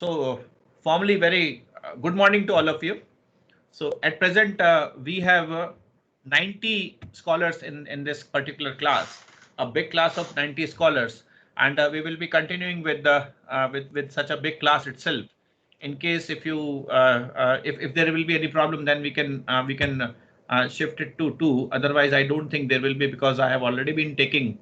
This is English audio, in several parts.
So, formally, very good morning to all of you. So, at present, we have 90 scholars in this particular class, a big class of 90 scholars, and we will be continuing with the with such a big class itself. In case if you if there will be any problem, then we can shift it to two. Otherwise, I don't think there will be, because I have already been taking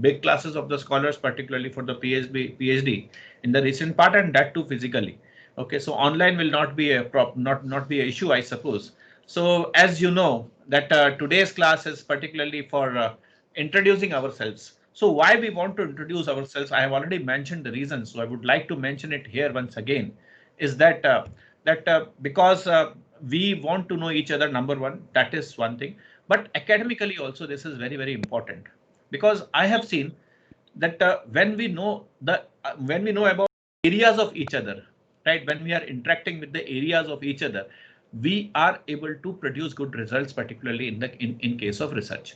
big classes of the scholars, particularly for the PhD in the recent part, and that too physically. Okay, so online will not be a not be an issue, I suppose. So as you know that today's class is particularly for introducing ourselves. So why we want to introduce ourselves, I have already mentioned the reasons. So I would like to mention it here once again, is that because we want to know each other. Number one, that is one thing. But academically also, this is very important, because I have seen that when we know about areas of each other, right? When we are interacting with the areas of each other, we are able to produce good results, particularly in case of research.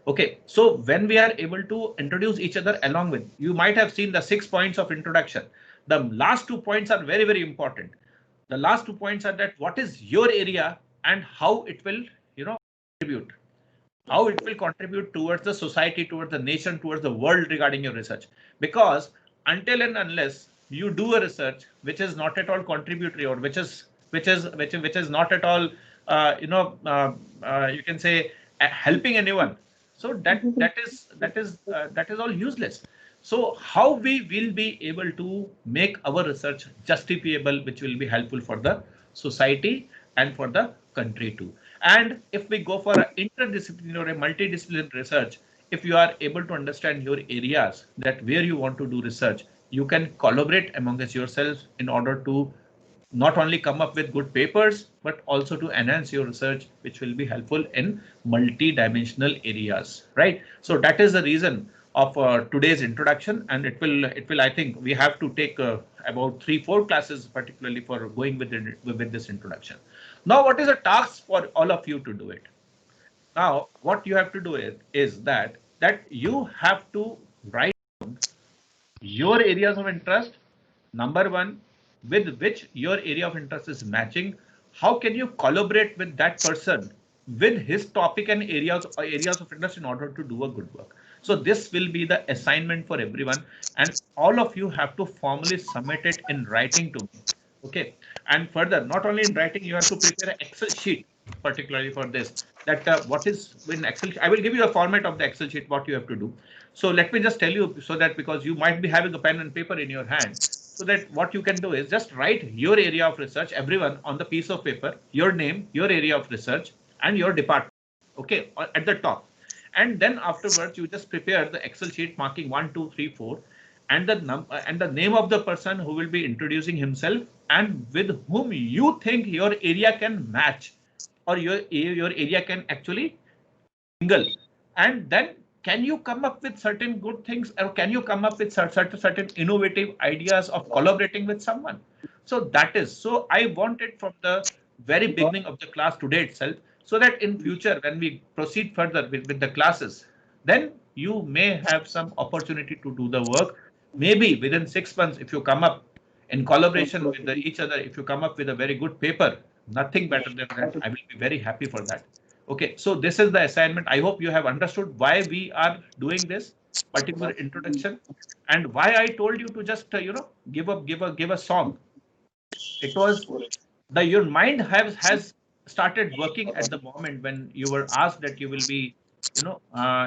Okay, so when we are able to introduce each other along with, you might have seen the 6 points of introduction. The last 2 points are very important. The last 2 points are that what is your area and how it will, contribute, how it will contribute towards the society, towards the nation, towards the world regarding your research. Because until and unless you do a research which is not at all contributory, or which is not at all you can say helping anyone, so that is all useless. So how we will be able to make our research justifiable, which will be helpful for the society and for the country too. And if we go for an interdisciplinary or a multidisciplinary research, if you are able to understand your areas, that where you want to do research, you can collaborate amongst yourselves in order to not only come up with good papers, but also to enhance your research, which will be helpful in multi-dimensional areas, right? So that is the reason of today's introduction, and it will I think we have to take about 3-4 classes, particularly for going with this introduction. Now, what is a task for all of you to do it? Now, what you have to do is that you have to write your areas of interest. Number one, with which your area of interest is matching. How can you collaborate with that person with his topic and areas of interest in order to do a good work? So this will be the assignment for everyone, and all of you have to formally submit it in writing to me. Okay, and further, not only in writing, you have to prepare an Excel sheet particularly for this. That what is in Excel. I will give you a format of the Excel sheet, what you have to do. So let me just tell you, so that because you might be having a pen and paper in your hand, so that what you can do is just write your area of research, everyone, on the piece of paper, your name, your area of research, and your department. Okay, at the top. And then afterwards, you just prepare the Excel sheet marking 1, 2, 3, 4, and the name of the person who will be introducing himself, and with whom you think your area can match, or your area can actually mingle. And then can you come up with certain good things, or can you come up with certain innovative ideas of collaborating with someone? So that is, so I want it from the very beginning of the class today itself, so that in future when we proceed further with the classes, then you may have some opportunity to do the work. Maybe within 6 months, if you come up in collaboration with each other, if you come up with a very good paper, nothing better than that. I will be very happy for that. Okay, so this is the assignment. I hope you have understood why we are doing this particular introduction, and why I told you to just give a song. It was the your mind has started working at the moment when you were asked that you will be,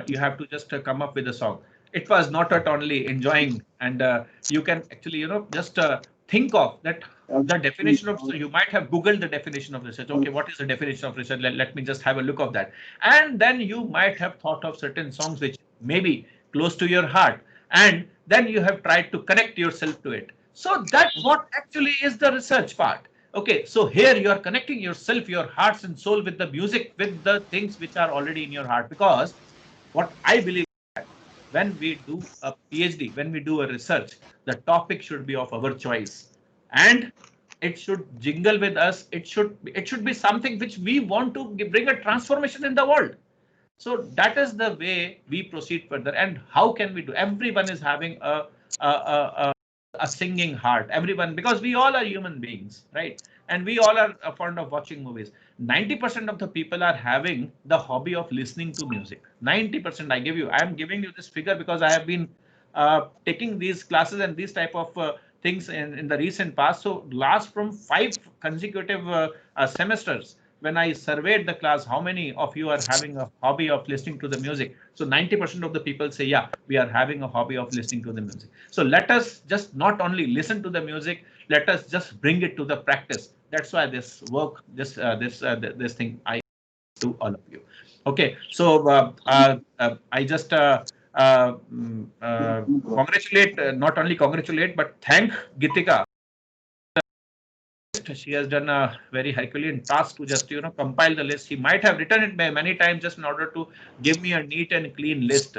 you have to just come up with a song. It was not at only enjoying, and you can actually just think of that. The definition of, so you might have googled the definition of research. Okay, what is the definition of research? Let me just have a look of that. And then you might have thought of certain songs which may be close to your heart, and then you have tried to connect yourself to it. So that's what actually is the research part. Okay, so here you are connecting yourself, your hearts and soul, with the music, with the things which are already in your heart. Because what I believe is that when we do a PhD, when we do a research, the topic should be of our choice, and it should jingle with us. It should be something which we want to bring a transformation in the world. So that is the way we proceed further. And how can we do? Everyone is having a a singing heart, everyone, because we all are human beings, right? And we all are fond of watching movies. 90% of the people are having the hobby of listening to music. 90%, I am giving you this figure because I have been taking these classes and these type of things in the recent past. So last from 5 consecutive semesters, when I surveyed the class, how many of you are having a hobby of listening to the music? So 90% of the people say, yeah, we are having a hobby of listening to the music. So let us just not only listen to the music, let us just bring it to the practice. That's why this work, this thing I to all of you. Okay, so I just congratulate, not only congratulate, but thank Gitika. She has done a very Herculean task to just compile the list. She might have written it many times just in order to give me a neat and clean list.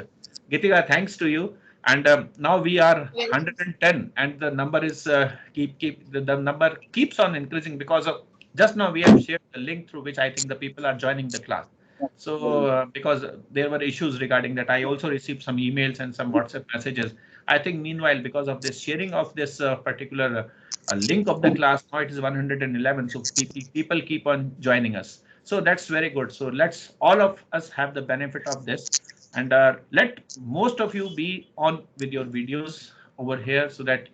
Gitika, thanks to you. And now we are 110, and the number is the number keeps on increasing because of just now we have shared the link through which I think the people are joining the class. So because there were issues regarding that, I also received some emails and some WhatsApp messages. I think meanwhile, because of this sharing of this particular link of the class, now it is 111. So people keep on joining us. So that's very good. So let's all of us have the benefit of this, and let most of you be on with your videos over here so that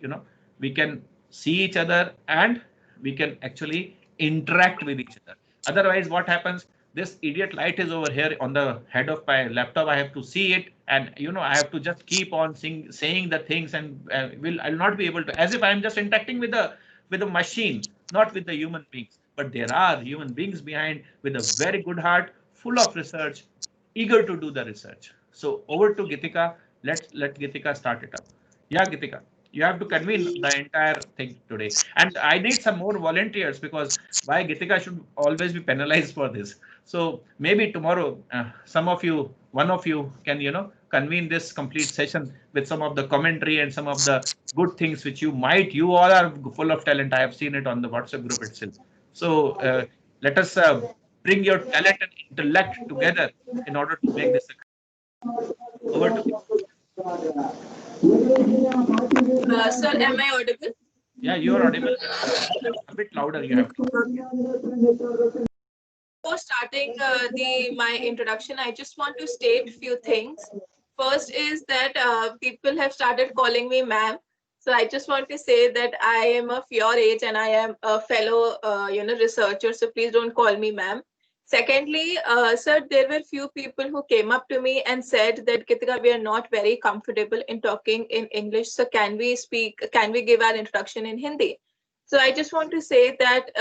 we can see each other and we can actually interact with each other. Otherwise, what happens? This idiot light is over here on the head of my laptop. I have to see it, and I have to just keep on saying the things, and I'll not be able to, as if I'm just interacting with the machine, not with the human beings. But there are human beings behind with a very good heart, full of research, eager to do the research. So over to Gitika. Let Gitika start it up. Yeah, Gitika, you have to convene the entire thing today. And I need some more volunteers because why Gitika should always be penalized for this. So maybe tomorrow, some of you, one of you can, convene this complete session with some of the commentary and some of the good things which you all are full of talent. I have seen it on the WhatsApp group itself. So let us bring your talent and intellect together in order to make this over to. Sir, am I audible? Yeah, you are audible. A bit louder. You have to. Before starting my introduction, I just want to state few things. First is that people have started calling me ma'am. So I just want to say that I am of your age and I am a fellow, researcher. So please don't call me ma'am. Secondly, sir, there were few people who came up to me and said that Gitika, we are not very comfortable in talking in English. So can we give our introduction in Hindi? So I just want to say that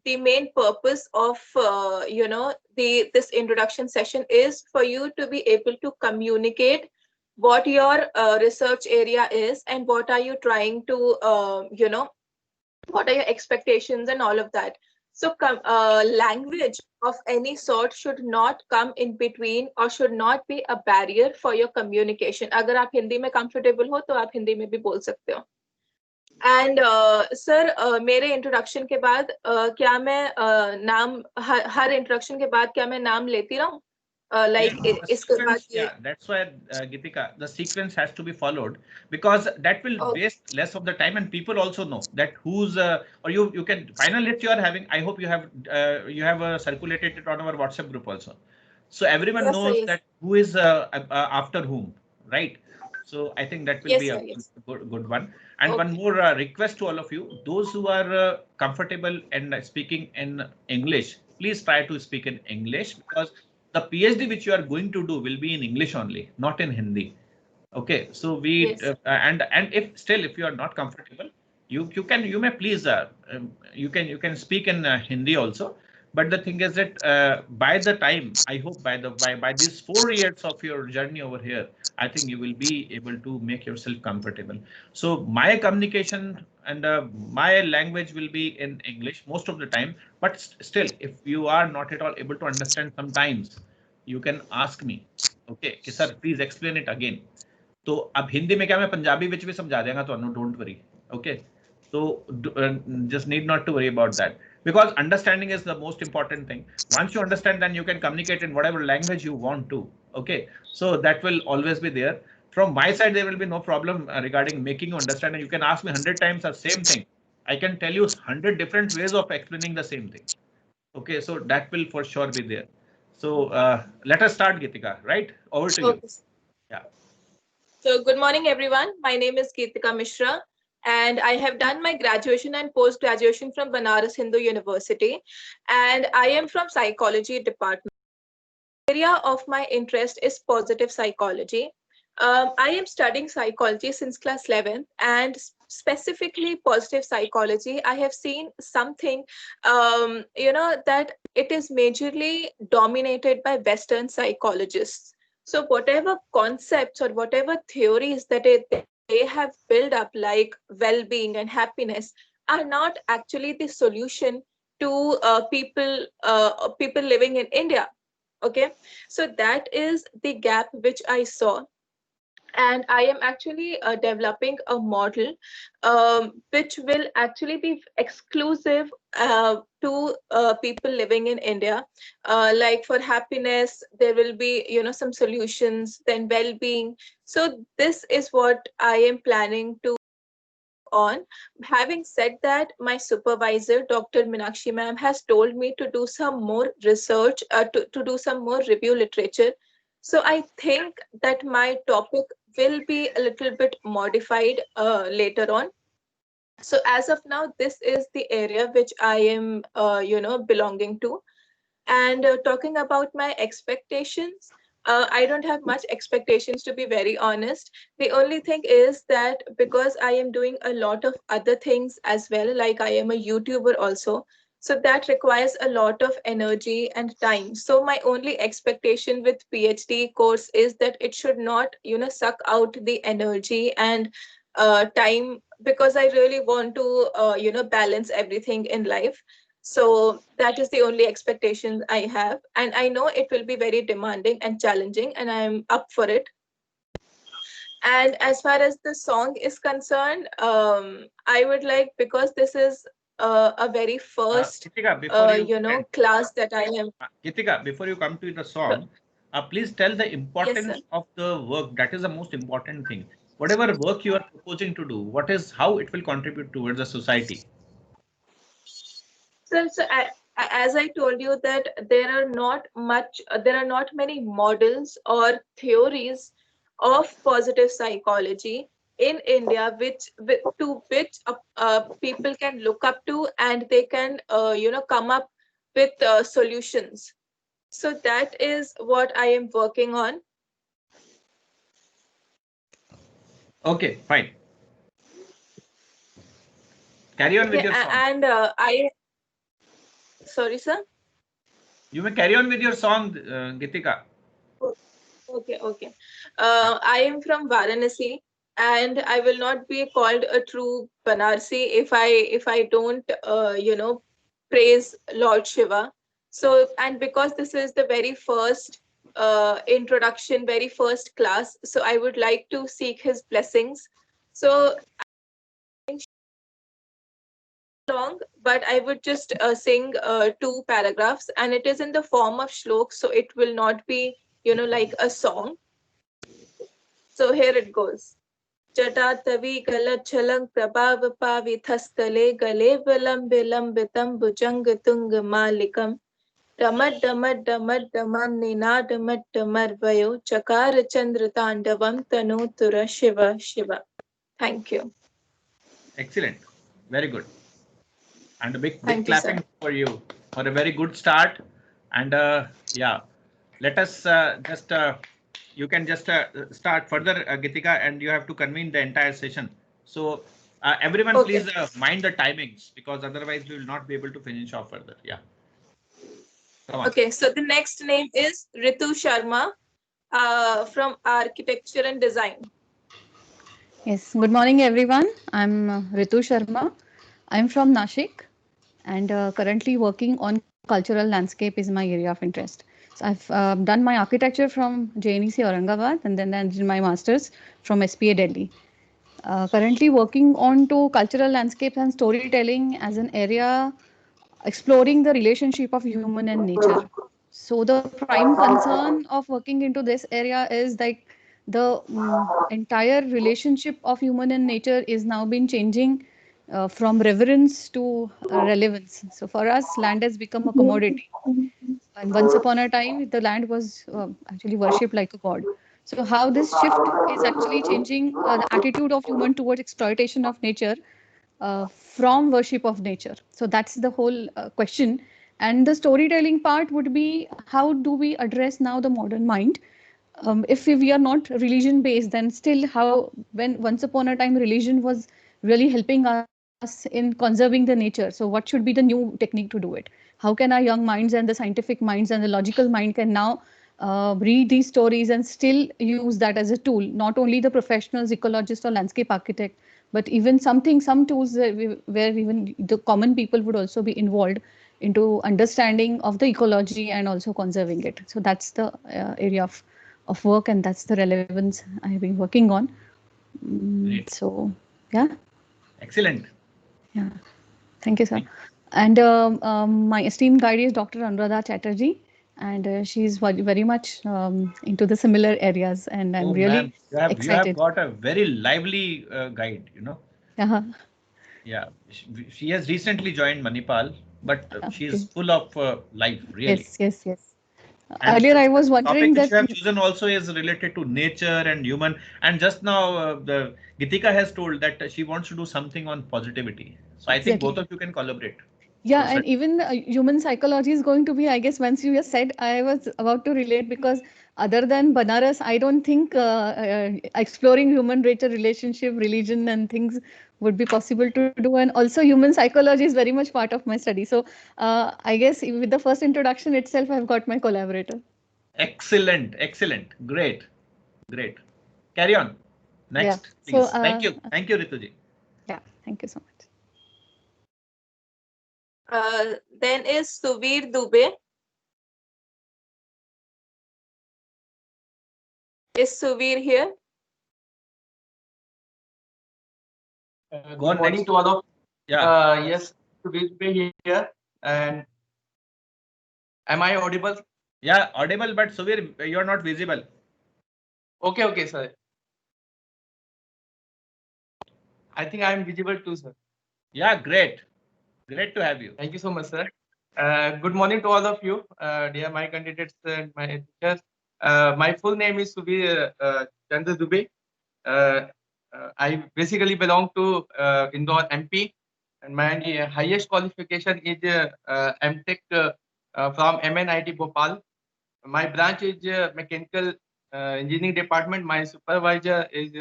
the main purpose of this introduction session is for you to be able to communicate what your research area is and what are you trying to what are your expectations and all of that. So language of any sort should not come in between or should not be a barrier for your communication. अगर आप हिंदी में comfortable हो तो आप हिंदी में भी बोल सकते हो. एंड सर मेरे इंट्रोडक्शन के बाद क्या मैं नाम हर इंट्रोडक्शन के बाद क्या मैं नाम लेती रहूं इसके बाद yeah, that's why Gitika, the sequence has to be followed because that will waste less of the time and people also know that who's or you can final list you are having. I hope you have circulated it on our WhatsApp group also, so everyone knows that who is after whom, right? So I think that will be a good one. And one more request to all of you, those who are comfortable and speaking in English, please try to speak in English because the PhD which you are going to do will be in English only, not in Hindi. Okay, so we and if you are not comfortable, you may please you can speak in Hindi also. But the thing is that by the time, I hope by these 4 years of your journey over here, I think you will be able to make yourself comfortable. So my communication and my language will be in English most of the time. But still, if you are not at all able to understand sometimes, you can ask me. Okay, sir, please explain it again. तो अब हिंदी में क्या मैं पंजाबी विच भी समझा देगा ਤੁਹਾਨੂੰ, don't worry. Okay, so just need not to worry about that because understanding is the most important thing. Once you understand, then you can communicate in whatever language you want to. Okay, so that will always be there. from my side, there will be no problem regarding making you understand. And you can ask me 100 times the same thing. I can tell you 100 different ways of explaining the same thing. Okay, so that will for sure be there. So let us start, Gitika, right? Over to you. Okay. Yeah. So good morning, everyone. My name is Geetika Mishra, and I have done my graduation and post-graduation from Banaras Hindu University, and I am from psychology department. The area of my interest is positive psychology. I am studying psychology since class 11, and specifically positive psychology. I have seen something, that it is majorly dominated by Western psychologists. So whatever concepts or whatever theories that they have built up, like well-being and happiness, are not actually the solution to people living in India. Okay, so that is the gap which I saw, and I am actually developing a model which will actually be exclusive to people living in India. Like for happiness, there will be some solutions, then well-being. So this is what I am planning to on. Having said that, my supervisor, Dr. Minakshi ma'am, has told me to do some more research, to do some more review literature. So I think that my topic will be a little bit modified later on. So as of now, this is the area which I am, belonging to. And talking about my expectations, I don't have much expectations, to be very honest. The only thing is that because I am doing a lot of other things as well, like I am a YouTuber also, so that requires a lot of energy and time. So my only expectation with PhD course is that it should not, suck out the energy and time, because I really want to, balance everything in life. So that is the only expectation I have. And I know it will be very demanding and challenging, and I'm up for it. And as far as the song is concerned, I would like, because this is a very first, Gitika, before class that I am. Gitika, before you come to the song, please tell the Yes, importance sir. of the work. That is the most important thing. Whatever work you are proposing to do, how it will contribute towards the society. As I told you that there are not many models or theories of positive psychology in India, to which people can look up to, and they can, come up with solutions. So that is what I am working on. Okay, fine. Carry on with your song. And sorry, sir. You may carry on with your song, Gitika. Okay. I am from Varanasi, and I will not be called a true Banarsi if I don't, praise Lord Shiva. So, and because this is the very first introduction, very first class, so I would like to seek his blessings. So long, but I would just sing two paragraphs, and it is in the form of shlok, so it will not be, like a song. So here it goes. Jatattavi Galachalang Prabhav Pavithastale Gale Vilambilambitam Bhujangatung Malikam Damad Damad Damad Daman Ninadamat Damarvayo Chakara Chandra Tandavam Tanutura Shiva Shiva. Thank you. Excellent. Very good. And a big Thank you, clapping sir. for you for a very good start. And yeah, let us you can just start further, Gitika, and you have to convene the entire session. So everyone, Okay. please mind the timings, because otherwise we will not be able to finish off further. Yeah. Come on. Okay, so the next name is Ritu Sharma from Architecture and Design. Yes, good morning everyone. I'm Ritu Sharma. I'm from Nashik, and currently working on cultural landscape is my area of interest. So I've done my architecture from JNEC Aurangabad, and then I did my masters from SPA Delhi. Currently working on to cultural landscapes and storytelling as an area exploring the relationship of human and nature. So the prime concern of working into this area is like the entire relationship of human and nature is now been changing from reverence to relevance. So for us, land has become a commodity. And once upon a time, the land was actually worshipped like a god. So how this shift is actually changing the attitude of human towards exploitation of nature from worship of nature. So that's the whole question. And the storytelling part would be, how do we address now the modern mind? If we are not religion based, then still how, when once upon a time religion was really helping us in conserving the nature. So what should be the new technique to do it? How can our young minds and the scientific minds and the logical mind can now read these stories and still use that as a tool? Not only the professionals, ecologists or landscape architect, but even some tools where even the common people would also be involved into understanding of the ecology and also conserving it. So that's the area of work, and that's the relevance I have been working on. Great. So yeah. Excellent. Yeah. Thank you, sir. And my esteemed guide is Dr. Anuradha Chatterjee, and she's very much into the similar areas, and I'm really excited. You have got a very lively guide, you know. Uh-huh. Yeah, she has recently joined Manipal, but she is Okay. full of life, really. Yes. And Earlier, I was the wondering topic which that. you have chosen also is related to nature and human. And just now, the Gitika has told that she wants to do something on positivity. So I think Exactly. both of you can collaborate. Yeah, for and certain. even human psychology is going to be, I guess, once you just said, I was about to relate, because other than Banaras, I don't think exploring human nature relationship, religion, and things would be possible to do. And also, human psychology is very much part of my study. So, I guess with the first introduction itself, I've got my collaborator. Excellent. Great. Carry on. Yeah. Next, So, please. Thank you, Rituji. yeah, thank you so much. Then is Suvir Dubey. Is Suvir here? Good morning to all of. Yeah. Yes, Suvir Dubey here. And am I audible? Yeah, audible, but Suvir, you are not visible. Okay, sir. I think I am visible too, sir. Yeah, great to have you. Thank you so much, sir. Good morning to all of you, dear my candidates and my teachers. My full name is Suvir Chandra Dubey. I basically belong to Indore, MP, and my highest qualification is MTech from MNIT Bhopal. My branch is Mechanical Engineering Department. My supervisor is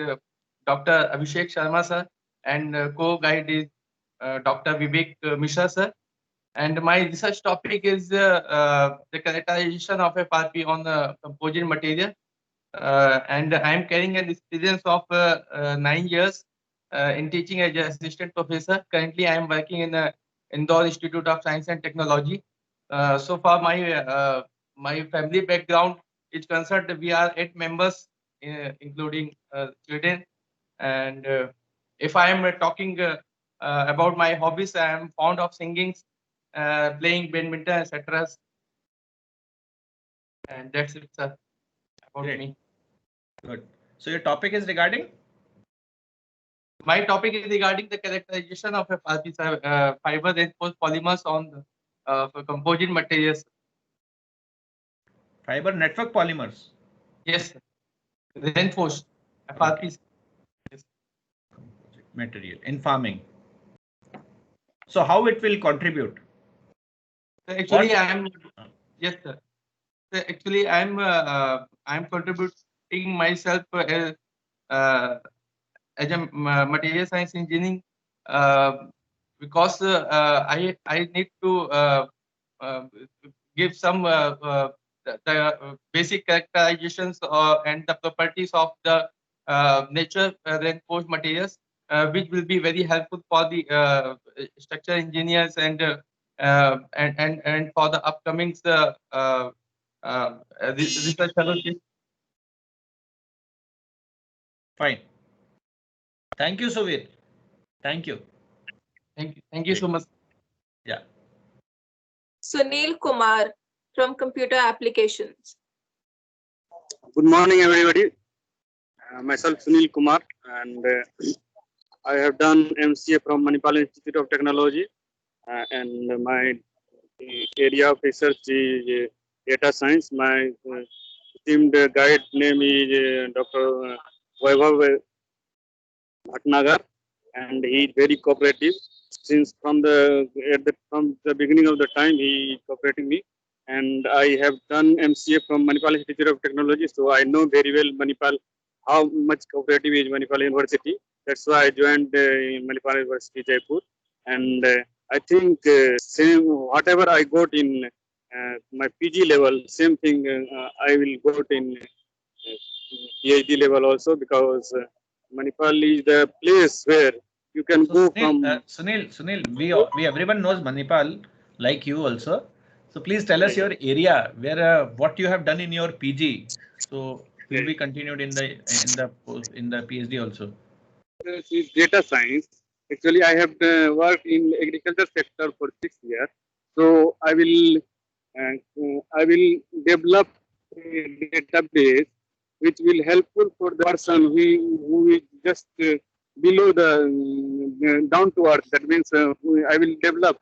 Dr. Abhishek Sharma, sir, and co-guide is Dr. Vivek Mishra, sir. And my research topic is the characterization of FRP on composite material. And I am carrying an experience of 9 years in teaching as an assistant professor. Currently, I am working in the Indore Institute of Science and Technology. So far, my family background is concerned. We are 8 members, including children. And if I am talking about my hobbies, I am fond of singing, playing badminton, etc. And that's it, sir, about me. Good. So your topic is regarding? My topic is regarding the characterization of FRP fiber reinforced polymers on for composite materials. Fiber network polymers? Yes, sir. Reinforced FRPs. Yes. Material in farming. So how it will contribute? Actually, I am. Yes, sir. Actually, I am contributing myself as a material science engineering because I need to give some the basic characterizations and the properties of the nature reinforced materials, which will be very helpful for the structure engineers and for the upcoming research fellowship. Fine. Thank you, Suvir. Thank you. Thank you so much. Yeah. Sunil Kumar from Computer Applications. Good morning, everybody. Myself Sunil Kumar, and I have done MCA from Manipal Institute of Technology, and my area of research is data science. My esteemed guide name is Dr. Vaibhav Bhatnagar, and he is very cooperative. Since from the beginning of the time, he is cooperating me, and I have done MCA from Manipal Institute of Technology, so I know very well Manipal, how much cooperative is Manipal University. That's why I joined Manipal University Jaipur, and I think same whatever I got in my PG level, same thing I will got in PhD level also, because Manipal is the place where you can So go Sunil, from. Sunil, we everyone knows Manipal, like you also. So please tell us your area where what you have done in your PG. So will be continued in the PhD also. Is data science. Actually, I have worked in agriculture sector for 6 years. So I will develop a database which will helpful for the person who is just below the down to earth. That means I will develop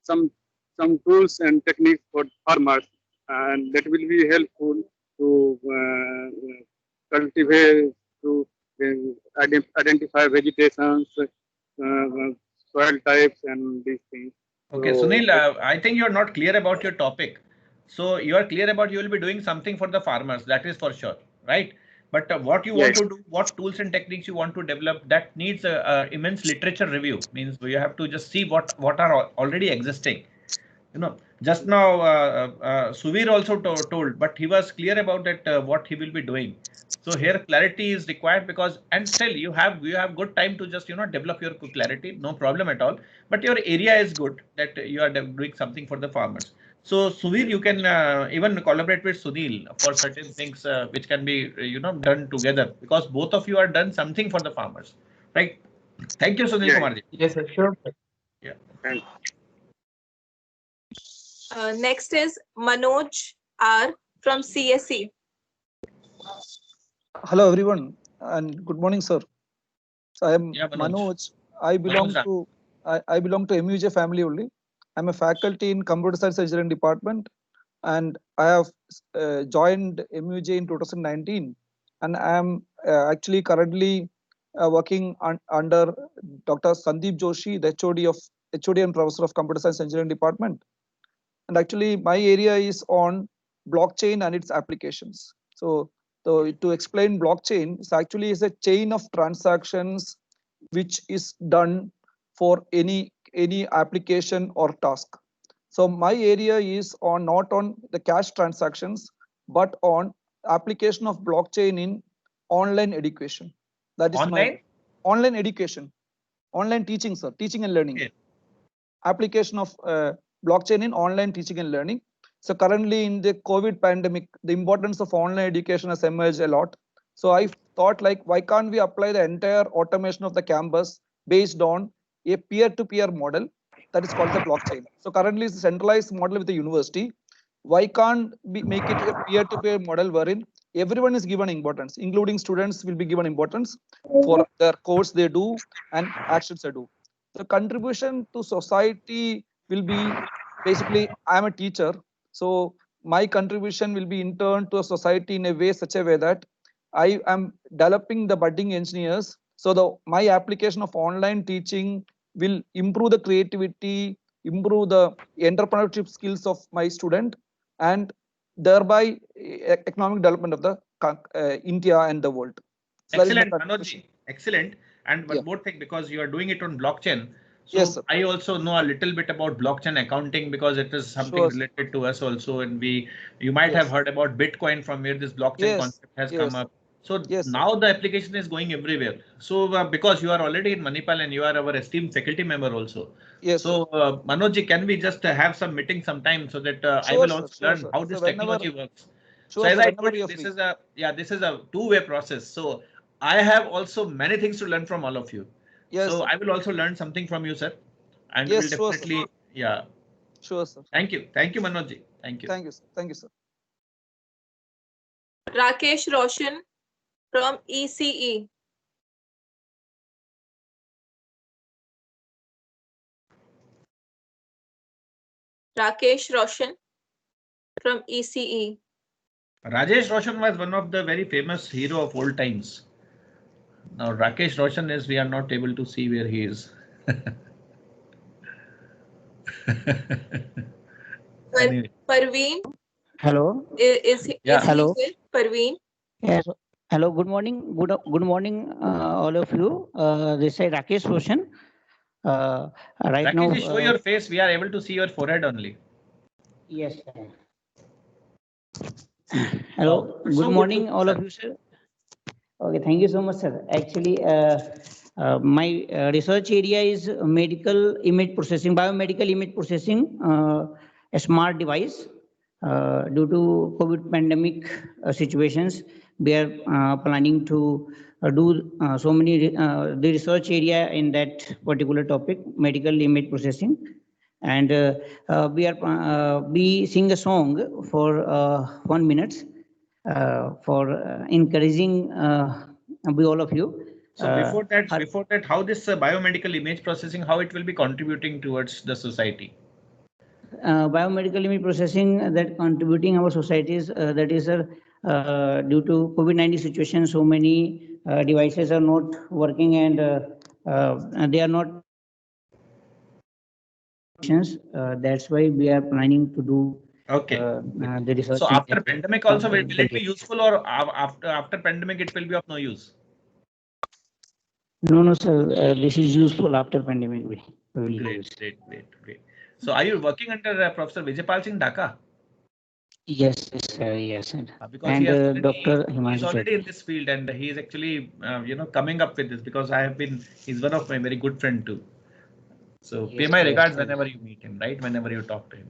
some some tools and techniques for farmers, and that will be helpful to cultivate, to identify vegetations, soil types, and these things. Okay, So Sunil, I think you are not clear about your topic. So you are clear about you will be doing something for the farmers, that is for sure, right? But what you want yes, to do, what tools and techniques you want to develop, that needs a immense literature review. Means you have to just see what are already existing. You know, just now Suvir also told, but he was clear about that what he will be doing. So here clarity is required, because and still you have good time to just develop your clarity, no problem at all. But your area is good that you are doing something for the farmers. So Suvir, you can even collaborate with Sunil for certain things which can be done together, because both of you are done something for the farmers, right? Thank you, Sunil yeah, Kumarji. Yes, sir, sure. Yeah. and Next is Manoj R from CSE. Hello everyone and good morning, sir. So I am Yeah, Manoj. Manoj. I belong Manoj. to I belong to MUJ family only. I'm a faculty in computer science engineering department, and I have joined MUJ in 2019, and I am actually currently working under Dr. Sandeep Joshi, the HOD and Professor of Computer Science Engineering Department. And actually my area is on blockchain and its applications. So to explain blockchain, it's actually is a chain of transactions which is done for any application or task. So my area is on not on the cash transactions, but on application of blockchain in online education. That is my Online? online education, online teaching, sir, teaching and learning. Okay. Application of blockchain in online teaching and learning. So currently in the COVID pandemic, the importance of online education has emerged a lot. So I thought, like, why can't we apply the entire automation of the campus based on a peer-to-peer model that is called the blockchain. So currently it's a centralized model with the university. Why can't we make it a peer-to-peer model wherein everyone is given importance, including students will be given importance for their course they do and actions they do. The contribution to society will be basically, I'm a teacher, so my contribution will be in turn to a society in a way such a way that I am developing the budding engineers. So my application of online teaching will improve the creativity, improve the entrepreneurship skills of my student, and thereby economic development of the India and the world. So that is my Excellent, contribution. Manojji. Excellent. And Yeah. one more thing, because you are doing it on blockchain. Yes, So sir. I also know a little bit about blockchain accounting, because it is something Sure, sir. related to us also. And you might have Yes. heard about Bitcoin, from where this blockchain Yes. concept has come Yes. up. So Yes, sir. now the application is going everywhere. So because you are already in Manipal and you are our esteemed faculty member also. Yes, sir. So Manojji, can we just have some meeting sometime, so that I Sure, will sir. also Sure, learn sir. how So this whenever, technology works. So sure, as sir. I Whenever told you, you're this free. is a two-way process. So I have also many things to learn from all of you. Yes, So sir. I will also learn something from you, sir. And Yes, will sure, sir. definitely, yeah. Sure, sir. Thank you. Thank you, Manojji. Thank you. Thank you, sir. Thank you, sir. Rakesh Roshan from ECE. Rakesh Roshan from ECE. Rajesh Roshan was one of the very famous hero of old times. Now Rakesh Roshan is, we are not able to see where he is. Anyway, Parveen, Hello. Yeah. is he Hello. there? Parveen. Yes. Hello. Good morning. Good morning, all of you. This is Rakesh Roshan. Right now. Rakesh, show your face. We are able to see your forehead only. Yes. Sir. Hello. Oh, Good so morning, to- all sir. of you, sir. Okay. Thank you so much, sir. Actually, my research area is medical image processing, biomedical image processing, a smart device. Due to COVID pandemic situations, we are planning to do so many the research area in that particular topic, medical image processing, and we sing a song for 1 minute for encouraging we all of you. So before that, how this biomedical image processing, how it will be contributing towards the society? Biomedical image processing that contributing our societies, that is due to COVID-19 situation, so many devices are not working and they are not. That's why we are planning to do Okay. the research. So in after that pandemic also, will particular it be useful, or after pandemic it will be of no use? No, sir. This is useful after pandemic. We will use. Great. So are you working under Professor Vijaypal Singh Dhaka? Yes, sir. Yes, sir. Because And he has already, Dr. he's Himanshu already Chetty. in this field, and he is actually coming up with this, because he's one of my very good friend too. So pay Yes, my yes, regards sir. whenever you meet him, right? Whenever you talk to him.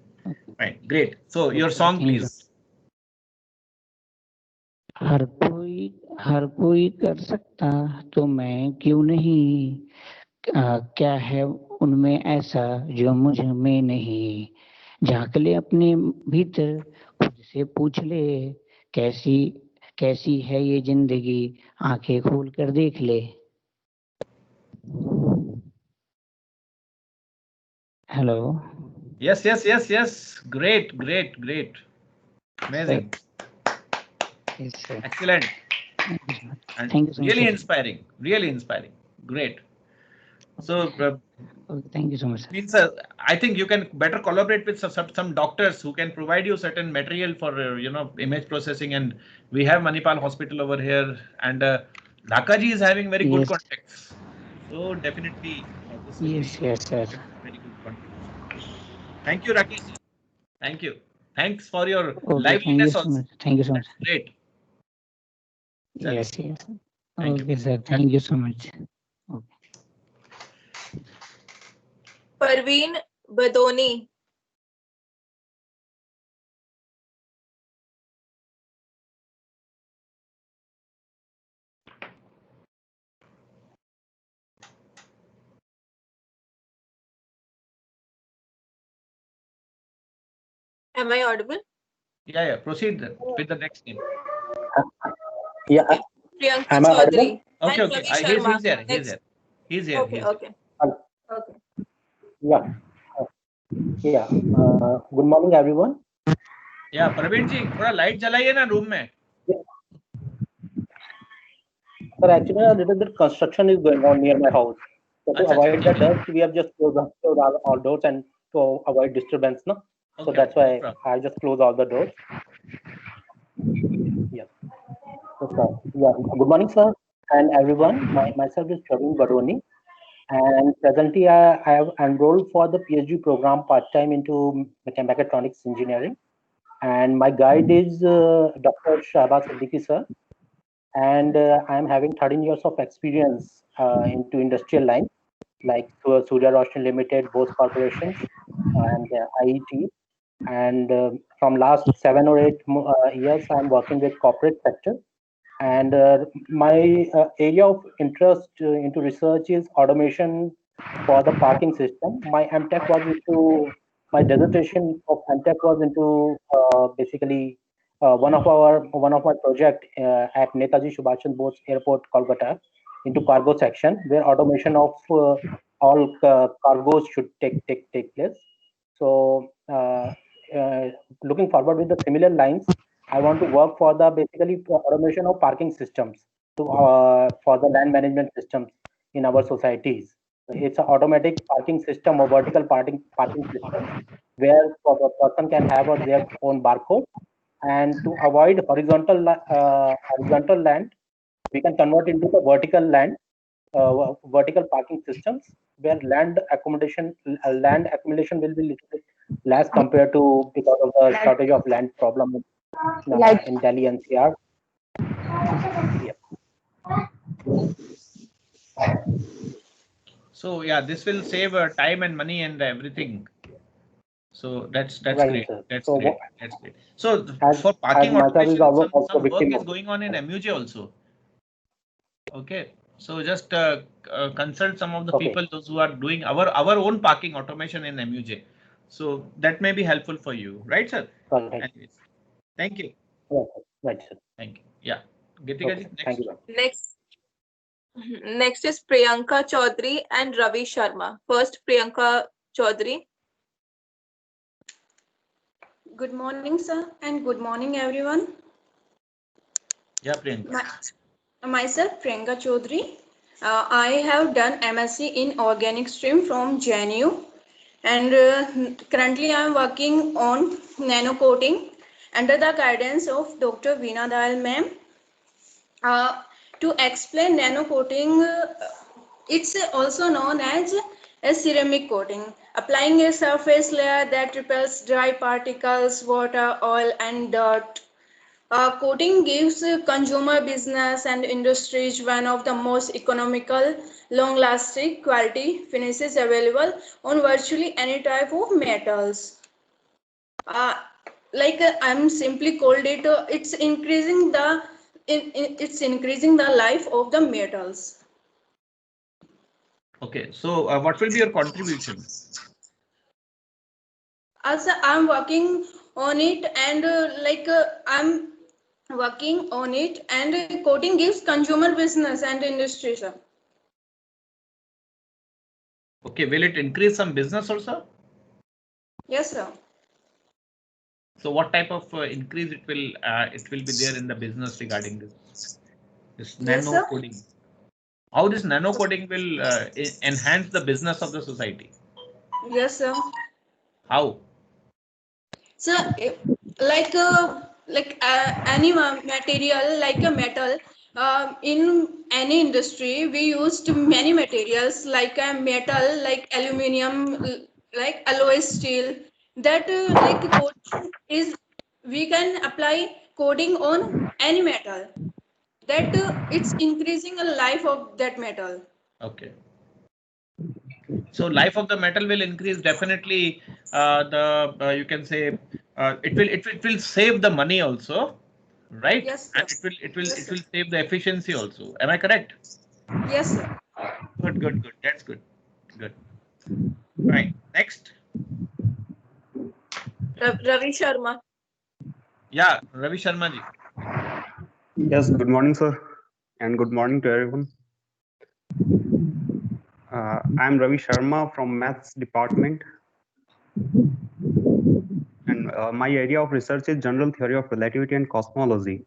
Right. Great. So Okay, your song, thank you. please. हर कोई कर सकता तो मैं क्यों नहीं, क्या है उनमें ऐसा जो मुझ में नहीं, झांक ले अपने भीतर, खुद से पूछ ले कैसी कैसी है ये जिंदगी, आंखें खोल कर देख ले. Hello. Yes. Great. Amazing. Yes, sir. Excellent. And Thank you so much, really sir. inspiring. Great. So Thank you so much, sir. means I think you can better collaborate with some doctors who can provide you certain material for image processing, and we have Manipal Hospital over here, and Dhaka ji is having very good Yes. contacts. So definitely this will Yes, be yes, sir. very good contribution. Thank you, Rakesh ji. Thank you. Thanks for your Okay, thank you liveliness so also. much. Thank you so much. That's great. Yes. Thank you. Okay, sir. Thank you so much. Okay. Parveen Badoni. Am I audible? Yeah. Proceed with the next name. Yeah. Okay. Priyanka Am I audible? Chaudhary. Okay. And Ravi He's Sharma. there. Next. He's here. Okay. Yeah. Yeah. Good morning, everyone. Yeah, Praveen जी थोड़ा light जलाइए ना room में. Sir, actually, a little bit construction is going on near my house. So to avoid the dust, we have just closed all doors and to avoid disturbance, no? So that's why I just close all the doors. Yeah. So, sir, yeah. Good morning, sir, and everyone. Myself is Praveen Badoni, and presently I have enrolled for the PhD program part-time into mechatronics engineering. And my guide is Dr. Shahbaz Siddiqui, sir. And I'm having 13 years of experience into industrial line, like Surya Roshni Limited, both corporations, and IET. And from last 7 or 8 years, I'm working with corporate sector. And my area of interest into research is automation for the parking system. My dissertation of MTech was into basically one of my project at Netaji Subhash Chandra Bose Airport, Kolkata, into cargo section, where automation of all cargos should take place. So looking forward with the similar lines, I want to work for the basically for automation of parking systems to for the land management systems in our societies. It's an automatic parking system or vertical parking systems where the person can have their own barcode, and to avoid horizontal land, we can convert into the vertical parking systems where land accumulation will be little bit less compared to because of the shortage of land problem in Delhi NCR. Yeah. So yeah, this will save time and money and everything. So that's Right, great. sir. That's So great. That's great. So as for parking myself is automation, also some work victim is of going on in MUJ also. Okay. So just consult some of the okay. people, those who are doing our own parking automation in MUJ. So that may be helpful for you, right, sir? Correct. Anyways, thank you. Right, sir. Thank you. Yeah. Getika Okay, ji, thank next. you. Next is Priyanka Chaudhary and Ravi Sharma. First, Priyanka Chaudhary. Good morning, sir, and good morning, everyone. Yeah, Priyanka. Myself, Priyanka Chaudhary. I have done MSc in Organic Stream from JNU, and currently I am working on nano coating under the guidance of Dr. Veena Dayal ma'am. To explain nano coating, it's also known as a ceramic coating, applying a surface layer that repels dry particles, water, oil, and dirt. Coating gives consumer business and industries one of the most economical, long-lasting quality finishes available on virtually any type of metals. I'm simply called it. It's increasing the life of the metals. Okay, so what will be your contribution? Also, I'm working on it, and I'm working on it, and coating gives consumer business and industry, sir. Okay, will it increase some business also? Yes, sir. So what type of increase it will be there in the business regarding this nano coding? How this nano coding will enhance the business of the society? Yes, sir. How? So, any material, like a metal, in any industry, we used many materials like a metal, like aluminium, like alloy steel. That coating is, we can apply coating on any metal. That it's increasing the life of that metal. Okay. So life of the metal will increase definitely. You can say it will save the money also, right? Yes, And sir. it will save the efficiency also. Am I correct? Yes, sir. Good. That's good. Good. Right. Next. Ravi Sharma. Yeah, Ravi Sharma ji. Yes, good morning, sir, and good morning to everyone. I'm Ravi Sharma from Maths Department, and my area of research is General Theory of Relativity and Cosmology.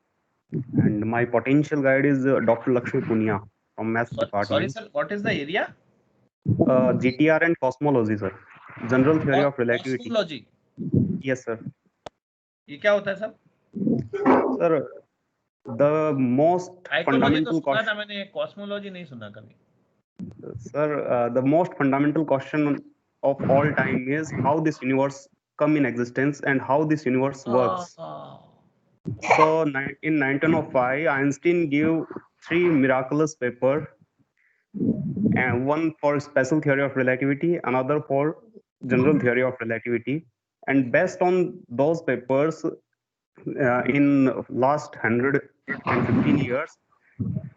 And my potential guide is Dr. Lakshmi Punia from Maths Department. Sorry, sir. What is the area? GTR and Cosmology, sir. General Theory of Relativity. Cosmology. Yes, sir. ये क्या होता है sir? Sir, the most fundamental question. था मैंने, cosmology नहीं सुना कभी. Sir, the most fundamental question of all time is how this universe come in existence and how this universe works. So in 1905, Einstein gave 3 miraculous papers, and one for special theory of relativity, another for general theory of relativity. And based on those papers, in last 115 years,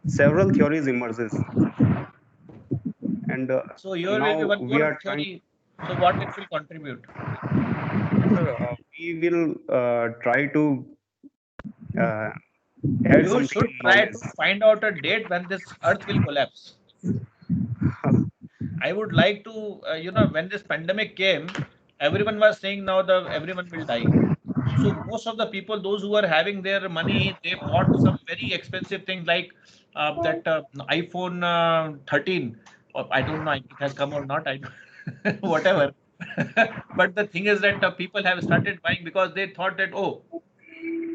several theories emerges. And so your now will be one we more are theory. So what it will contribute? Sir, we will try to add You something should in try knowledge. to find out a date when this earth will collapse. I would like to, when this pandemic came, everyone was saying now everyone will die. So most of the people, those who are having their money, they bought some very expensive things like that iPhone 13. Or I don't know if it has come or not. I whatever. But the thing is that people have started buying because they thought that, oh,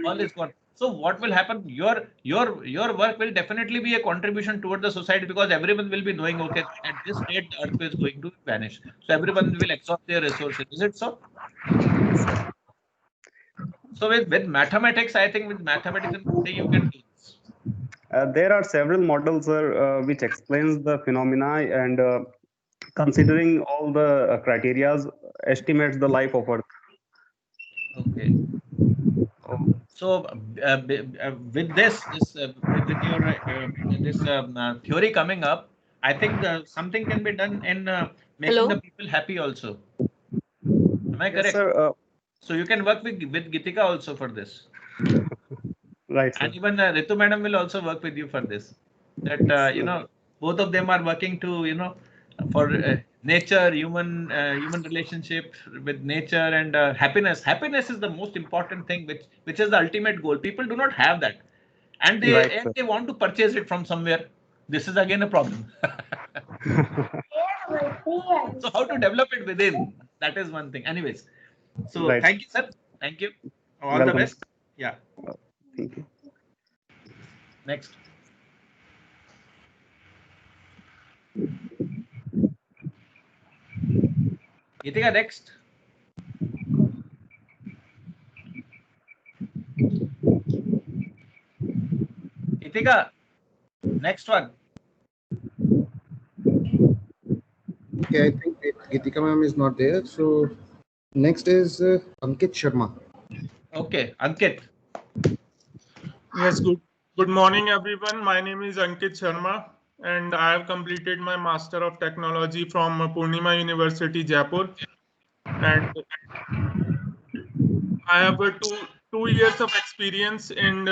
all is gone. So what will happen? Your work will definitely be a contribution toward the society because everyone will be knowing, okay, at this date the earth is going to vanish. So everyone will exhaust their resources. Is it so? So with mathematics, I think with mathematics and coding, you can do this. There are several models which explains the phenomena and considering all the criterias estimates the life of Earth. Okay. So with with your this theory coming up, I think something can be done in making Hello? the people happy also. Am I Yes, correct? sir. So you can work with Gitika also for this. Right, sir. And even Ritu madam will also work with you for this. That both of them are working to for nature, human relationship with nature and happiness. Happiness is the most important thing, which is the ultimate goal. People do not have that, and Right, sir. they want to purchase it from somewhere. This is again a problem. So how to develop it within? That is one thing. Anyways, so Right. thank you, sir. Thank you. All the Welcome. best. Yeah. Thank you. Next. Gitika, next. Gitika, next one. Okay, I think Gitika ma'am is not there. So next is Ankit Sharma. Okay, Ankit. Yes, good morning, everyone. My name is Ankit Sharma, and I have completed my Master of Technology from Purnima University, Jaipur. And I have two years of experience in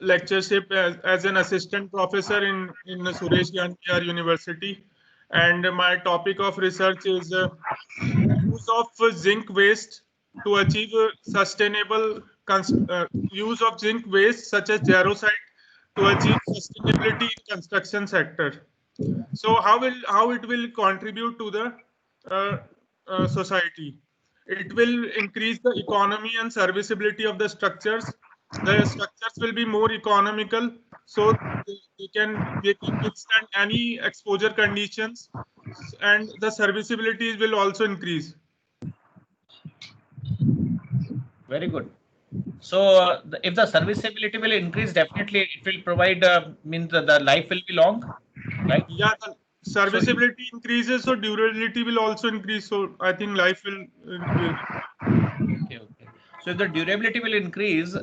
lectureship as an assistant professor in Suresh Gantiar University. And my topic of research is use of zinc waste to achieve sustainable use of zinc waste such as jarosite to achieve sustainability in construction sector. So how it will contribute to the society? It will increase the economy and serviceability of the structures. The structures will be more economical, so they can withstand any exposure conditions, and the serviceability will also increase. Very good. So if the serviceability will increase, definitely it will provide means the life will be long, right? Yeah, the serviceability increases, so durability will also increase. So I think life will increase. Okay. So if the durability will increase,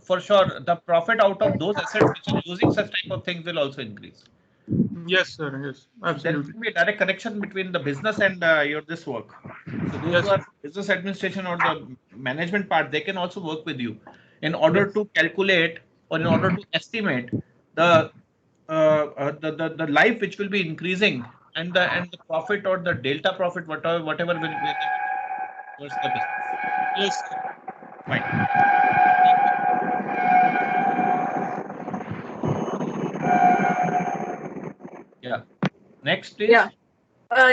for sure, the profit out of those assets which are using such type of things will also increase. Yes, sir. Yes, absolutely. There will be a direct connection between the business and your this work. So those who are business administration or the management part, they can also work with you in order to calculate or in order to estimate the life which will be increasing and the profit or the delta profit whatever will be towards the business. Yes. Fine. Yeah. Next, please. Yeah.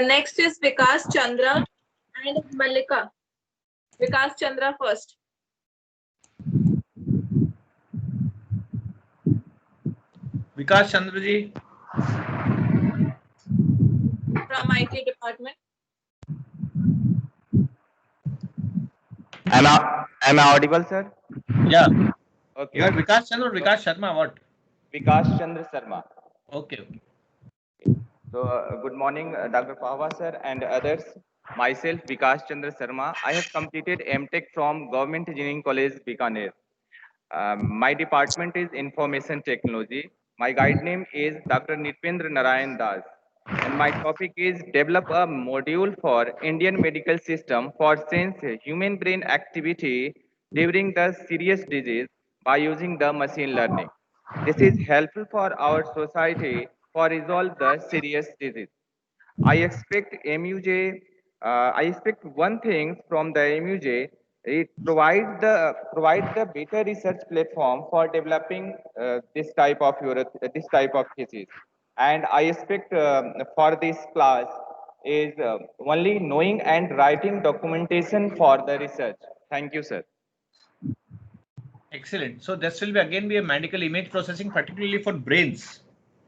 Next is Vikas Chandra and Malika. Vikas Chandra first. Vikas Chandra ji. From IT department. Am I audible, sir? Yeah. Okay. You are Vikas Chandra or Vikas Sharma? What? Vikas Chandra Sharma. Okay. So, good morning, Dr. Pahwa sir and others. Myself, Vikas Chandra Sharma. I have completed MTech from Government Engineering College, Bikaner. My department is Information Technology. My guide name is Dr. Nitpendra Narayan Das. And my topic is develop a module for Indian medical system for sense human brain activity during the serious disease by using the machine learning. This is helpful for our society for resolve the serious disease. I expect MUJ. I expect one thing from the MUJ. It provide the better research platform for developing this type of thesis. And I expect for this class is only knowing and writing documentation for the research. Thank you, sir. Excellent. So this will be again be a medical image processing, particularly for brains.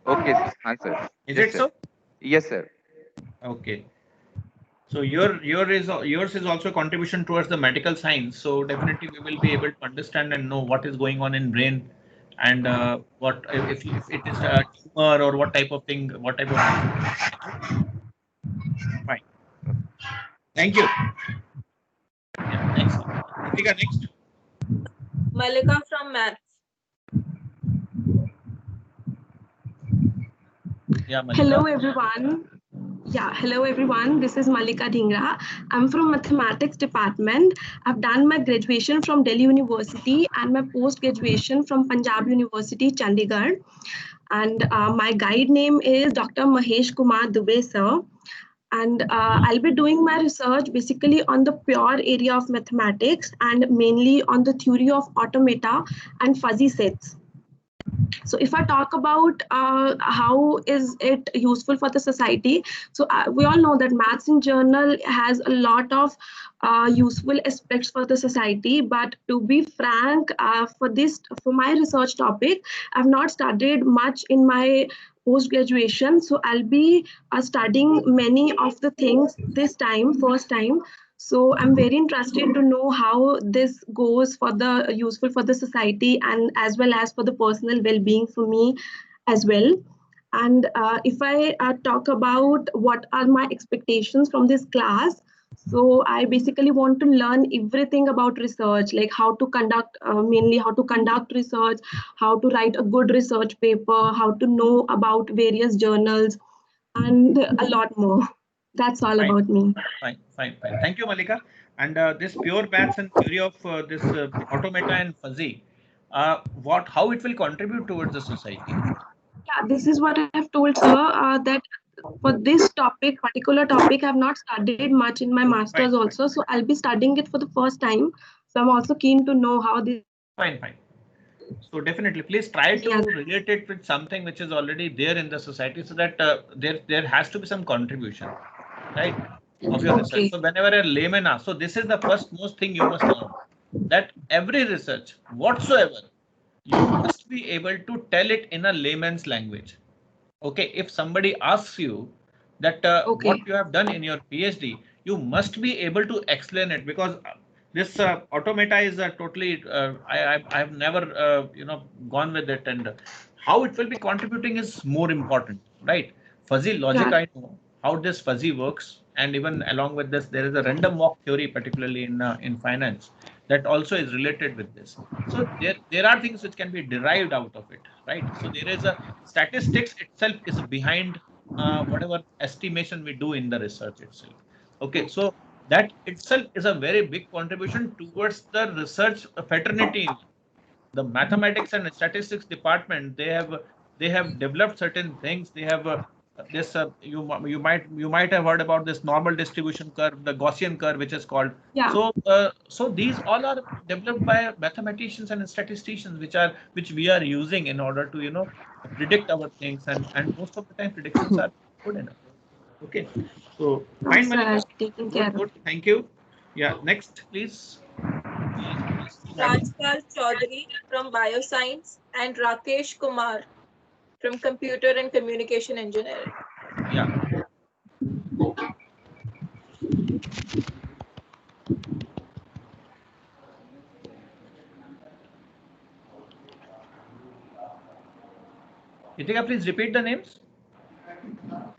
Okay, answer. Is Yes, it sir. so? Yes, sir. Okay. So yours is also a contribution towards the medical science. So definitely we will be able to understand and know what is going on in brain, and what if it is a tumor or what type of thing, what type of. Fine. Thank you. Yeah, next. Ritika, next. Malika from maths. Yeah, Malika. Hello everyone. Hello everyone. This is Malika Dhingra. I'm from mathematics department. I've done my graduation from Delhi University and my post graduation from Punjab University, Chandigarh. And my guide name is Dr. Mahesh Kumar Dubey, sir. And I'll be doing my research basically on the pure area of mathematics and mainly on the theory of automata and fuzzy sets. So if I talk about how is it useful for the society, so we all know that maths in general has a lot of useful aspects for the society. But to be frank, for my research topic, I've not studied much in my post graduation. So I'll be studying many of the things this time, first time. So I'm very interested to know how this goes for the useful for the society and as well as for the personal well-being for me as well. And if I talk about what are my expectations from this class, so I basically want to learn everything about research, like how to conduct, mainly how to conduct research, how to write a good research paper, how to know about various journals, and a lot more. That's all Fine. about me. Fine. Thank you, Malika. And this pure maths and theory of this automata and fuzzy, how it will contribute towards the society? Yeah, this is what I've told sir, that for this topic, particular topic, I've not studied much in my master's also. So I'll be studying it for the first time. So I'm also keen to know how this. Fine. So definitely, please try to relate it with something which is already there in the society, so that there has to be some contribution, right, of your research. So whenever a layman asks, so this is the most thing you must learn, that every research whatsoever, you must be able to tell it in a layman's language. Okay, if somebody asks you that what you have done in your PhD, you must be able to explain it, because this automata is totally I have never gone with it, and how it will be contributing is more important, right? Fuzzy logic, I know how this fuzzy works, and even along with this, there is a random walk theory, particularly in finance, that also is related with this. So there are things which can be derived out of it, right? So there is a statistics itself is behind whatever estimation we do in the research itself. Okay, so that itself is a very big contribution towards the research fraternity. The mathematics and statistics department, they have developed certain things. They have this you might have heard about this normal distribution curve, the Gaussian curve, which is called. So these all are developed by mathematicians and statisticians, which we are using in order to predict our things, and most of the time predictions are good enough. Okay, so fine, Malika. Good. Thank you. Yeah, next, please. Rajpal Chaudhary from Bioscience and Rakesh Kumar from Computer and Communication Engineering. Yeah. Ritika, please repeat the names.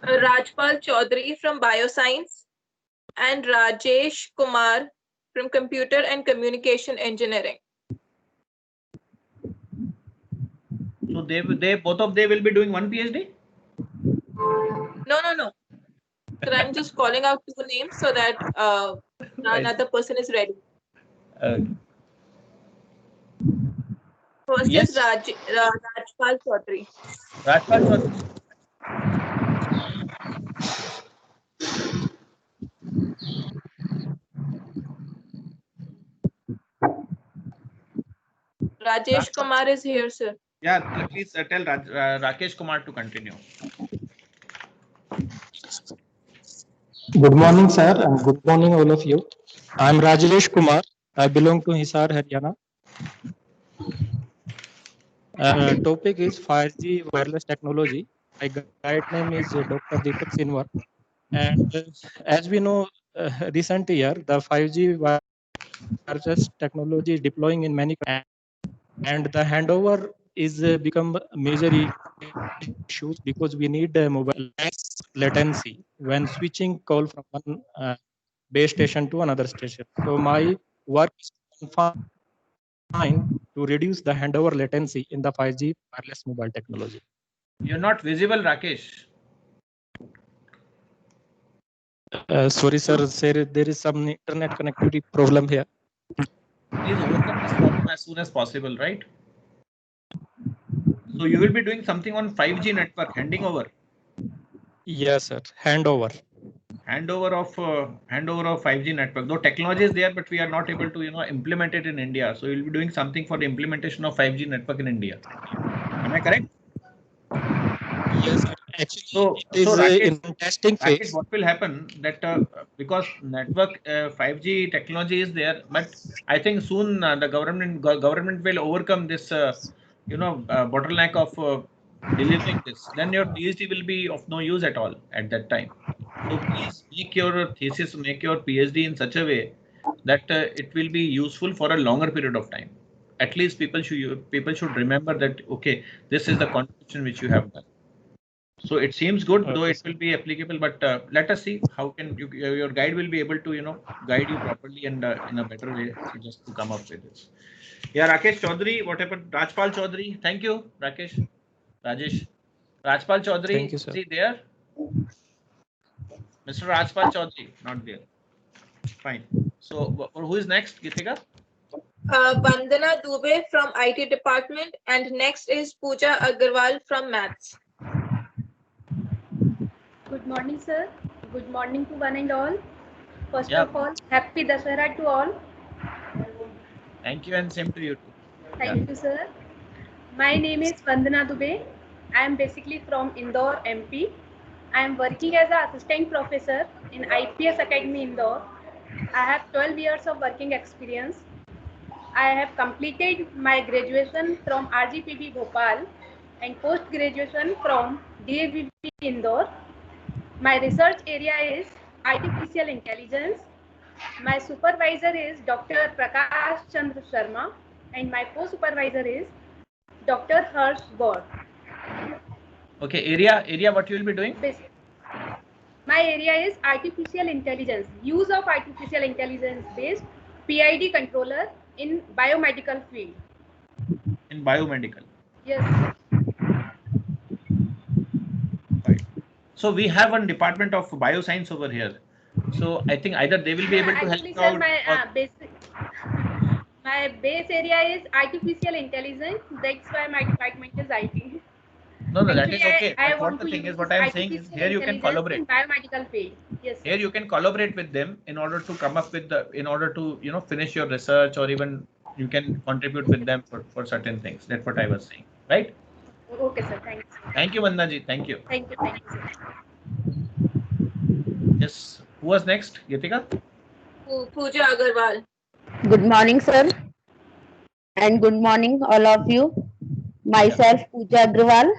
Rajpal Chaudhary from Bioscience and Rajesh Kumar from Computer and Communication Engineering. So both of them will be doing one PhD? No. So I'm just calling out two names so that another person is ready. First Yes. is Rajpal Chaudhary. Rajpal Chaudhary. Rajesh Kumar is here, sir. Yeah, please tell Rakesh Kumar to continue. Good morning, sir, and good morning, all of you. I'm Rajesh Kumar. I belong to Hisar, Haryana. Topic is 5G wireless technology. My guide name is Dr. Deepak Sinwar. And as we know, recent year, the 5G wireless technology is deploying in many countries, and the handover is become a major issues because we need mobile less latency when switching call from one base station to another station. So my work is confined to reduce the handover latency in the 5G wireless mobile technology. You're not visible, Rakesh. Sorry, sir. There is some internet connectivity problem here. Please overcome this problem as soon as possible, right? So you will be doing something on 5G network, handing over. Yes, sir. Handover. Handover of 5G network. Though technology is there, but we are not able to implement it in India. So you'll be doing something for the implementation of 5G network in India. Am I correct? Yes, sir. Actually, so Rakesh, in testing phase. what will happen that because network 5G technology is there, but I think soon the government will overcome this bottleneck of delivering this. Then your PhD will be of no use at all at that time. So please make your thesis, make your PhD in such a way that it will be useful for a longer period of time. At least people should remember that, okay, this is the contribution which you have done. So it seems good, though it will be applicable, but let us see how can your guide will be able to guide you properly and in a better way just to come up with this. Yeah, Rakesh Chaudhary, what happened? Rajpal Chaudhary, thank you, Rakesh. Rajesh. Rajpal Chaudhary, Thank you, sir. is he there? Mr. Rajpal Chaudhary, not there. Fine. So who is next, Geetika? Vandana Dubey from IT department, and next is Pooja Agarwal from maths. Good morning, sir. Good morning to one and all. First Yeah. of all, happy Dasara to all. Thank you, and same to you too. Thank you, sir. My name is Vandana Dubey. I am basically from Indore, MP. I am working as an assistant professor in IPS Academy, Indore. I have 12 years of working experience. I have completed my graduation from RGPB Bhopal and post-graduation from DAVP Indore. My research area is artificial intelligence. My supervisor is Dr. Prakash Chandra Sharma, and my co-supervisor is Dr. Harsh Gaur. Okay, area, what you will be doing? My area is artificial intelligence, use of artificial intelligence based PID controller in biomedical field. In biomedical. Yes. Right. So we have one department of bioscience over here. So I think either they will be able to help Actually, you sir, out. my base area is artificial intelligence. That's why my department is IT. No, that is Actually, okay. I But want what the to thing is, use what I am saying is, artificial here you can intelligence collaborate. in biomedical field. Yes. Here you can collaborate with them in order to come up with in order to finish your research, or even you can contribute with them for certain things. That's what I was saying, right? Okay, sir. Thank you. Thank you, Vandana ji. Thank you. Thank you, sir. Yes. Who was next? Geetika? Pooja Agarwal. Good morning, sir. And good morning, all of you. Myself, Pooja Agarwal.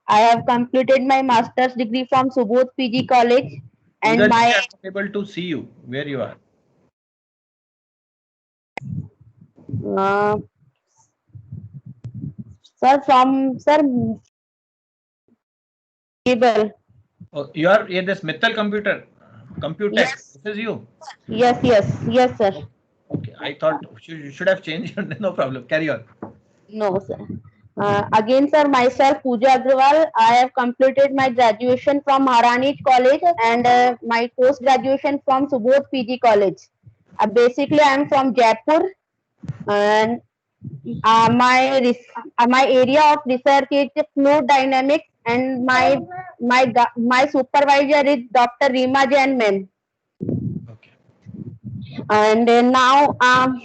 I have completed my master's degree from Subodh PG College. And Pooja ji, my I am not able to see you where you are. Sir, from sir. Oh, you are in this Mittal Computer. Yes. This is you. Yes, sir. Okay, I thought you should have changed. No problem. Carry on. No, sir. Again, sir, myself, Pooja Agarwal. I have completed my graduation from Maharani College and my post-graduation from Subodh PG College. Basically, I am from Jaipur, and my area of research is fluid dynamics, and my supervisor is Dr. Rima Jain ma'am. And now I'm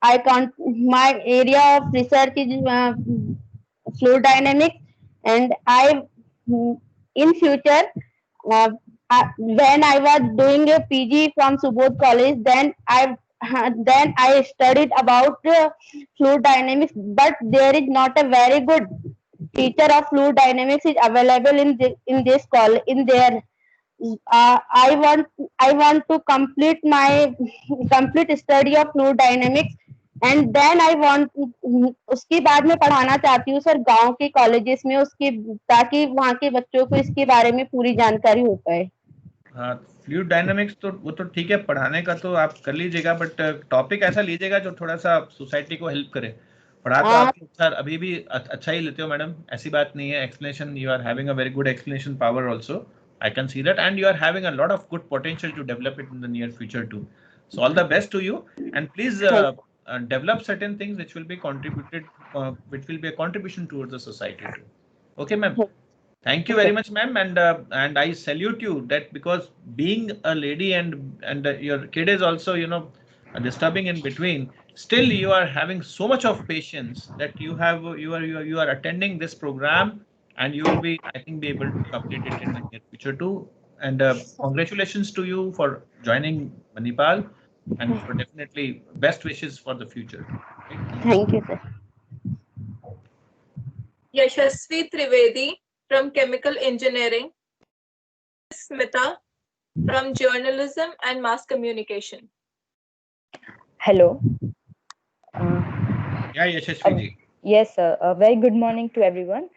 I can't my area of research is fluid dynamics, and I in future when I was doing a PG from Subodh College, then I studied about fluid dynamics, but there is not a very good teacher of fluid dynamics is available in this call in there. I want to complete my complete study of fluid dynamics, and then I want उसके बाद में पढ़ाना चाहती हूँ sir गांव के colleges में उसकी ताकि वहाँ के बच्चों को इसके बारे में पूरी जानकारी हो पाए. हाँ, फ्लूइड डायनामिक्स तो वो तो ठीक है, पढ़ाने का तो आप कर लीजिएगा, बट टॉपिक ऐसा लीजिएगा जो थोड़ा सा सोसाइटी को हेल्प करे. पढ़ा तो आप सर अभी भी अच्छा ही लेते हो मैडम, ऐसी बात नहीं है. Explanation, you are having a very good explanation power also. I can see that, and you are having a lot of good potential to develop it in the near future too. So all the best to you, and please develop certain things which will be contributed, which will be a contribution towards the society too. Okay, ma'am. Thank you very much, ma'am, and I salute you that because being a lady and your kid is also disturbing in between. Still, you are having so much of patience that you are attending this program. And you will be, I think, be able to complete it in the near future too. And congratulations to you for joining Manipal, and for definitely best wishes for the future. Thank you, sir. Yashasvi Trivedi from Chemical Engineering. Smita from Journalism and Mass Communication. Hello. Yeah, Yashasvi ji. Yes, sir. A very good morning to everyone.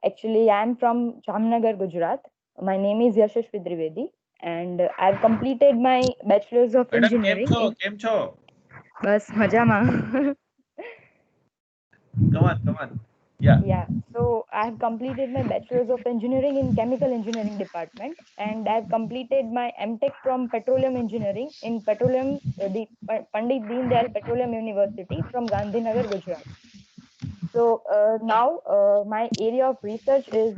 Actually, I am from Jamnagar, Gujarat. My name is Yashasvi Trivedi, and I've completed my bachelor's of engineering. Kem cho? Bas majama. Come on. Yeah. Yeah. So I've completed my bachelor's of engineering in chemical engineering department, and I've completed my MTech from petroleum engineering in Pandit Deen Dayal Petroleum University from Gandhinagar, Gujarat. So now my area of research is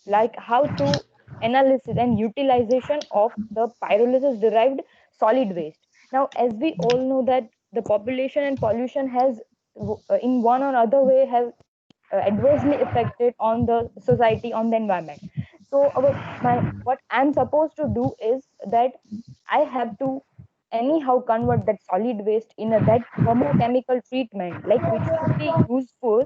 like how to analysis and utilization of the pyrolysis derived solid waste. Now, as we all know that the population and pollution has in one or other way have adversely affected on the society, on the environment. So what I'm supposed to do is that I have to anyhow convert that solid waste in that thermochemical treatment, like which would be useful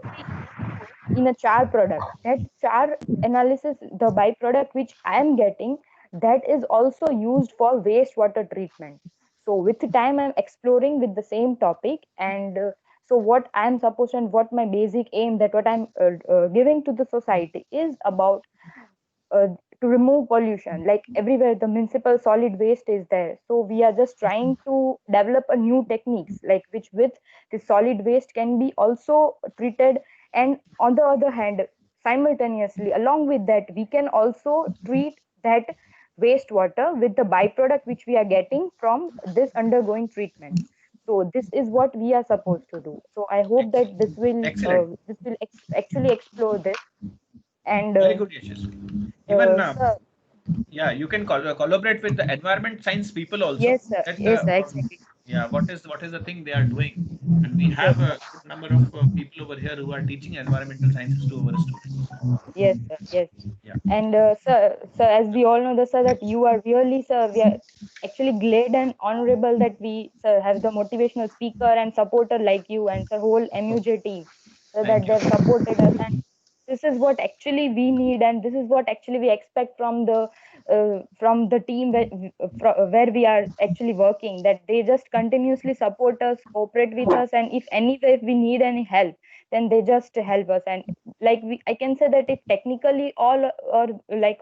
in a char product. That char analysis, the byproduct which I am getting, that is also used for wastewater treatment. So with time I'm exploring with the same topic, and so what I'm supposed and what my basic aim, that what I'm giving to the society is about to remove pollution. Like everywhere the municipal solid waste is there, so we are just trying to develop a new techniques like which with the solid waste can be also treated, and on the other hand simultaneously along with that we can also treat that wastewater with the byproduct which we are getting from this undergoing treatment. So this is what we are supposed to do. So I hope that this will actually explore this. And very good, Yashasvi. Even yeah, you can collaborate with the environment science people also. Yes, sir. Yes, sir, exactly. Yeah, what is the thing they are doing, and we have a good number of people over here who are teaching environmental sciences to our students. Yes, sir. Yes. Yeah. And sir, as we all know, sir, that you are really, sir, we are actually glad and honorable that we, sir, have the motivational speaker and supporter like you and the whole MUJ team, so that they've supported us. And this is what actually we need, and this is what actually we expect from the team where we are actually working, that they just continuously support us, cooperate with us, and if anywhere we need any help, then they just help us. And like I can say that if technically all or like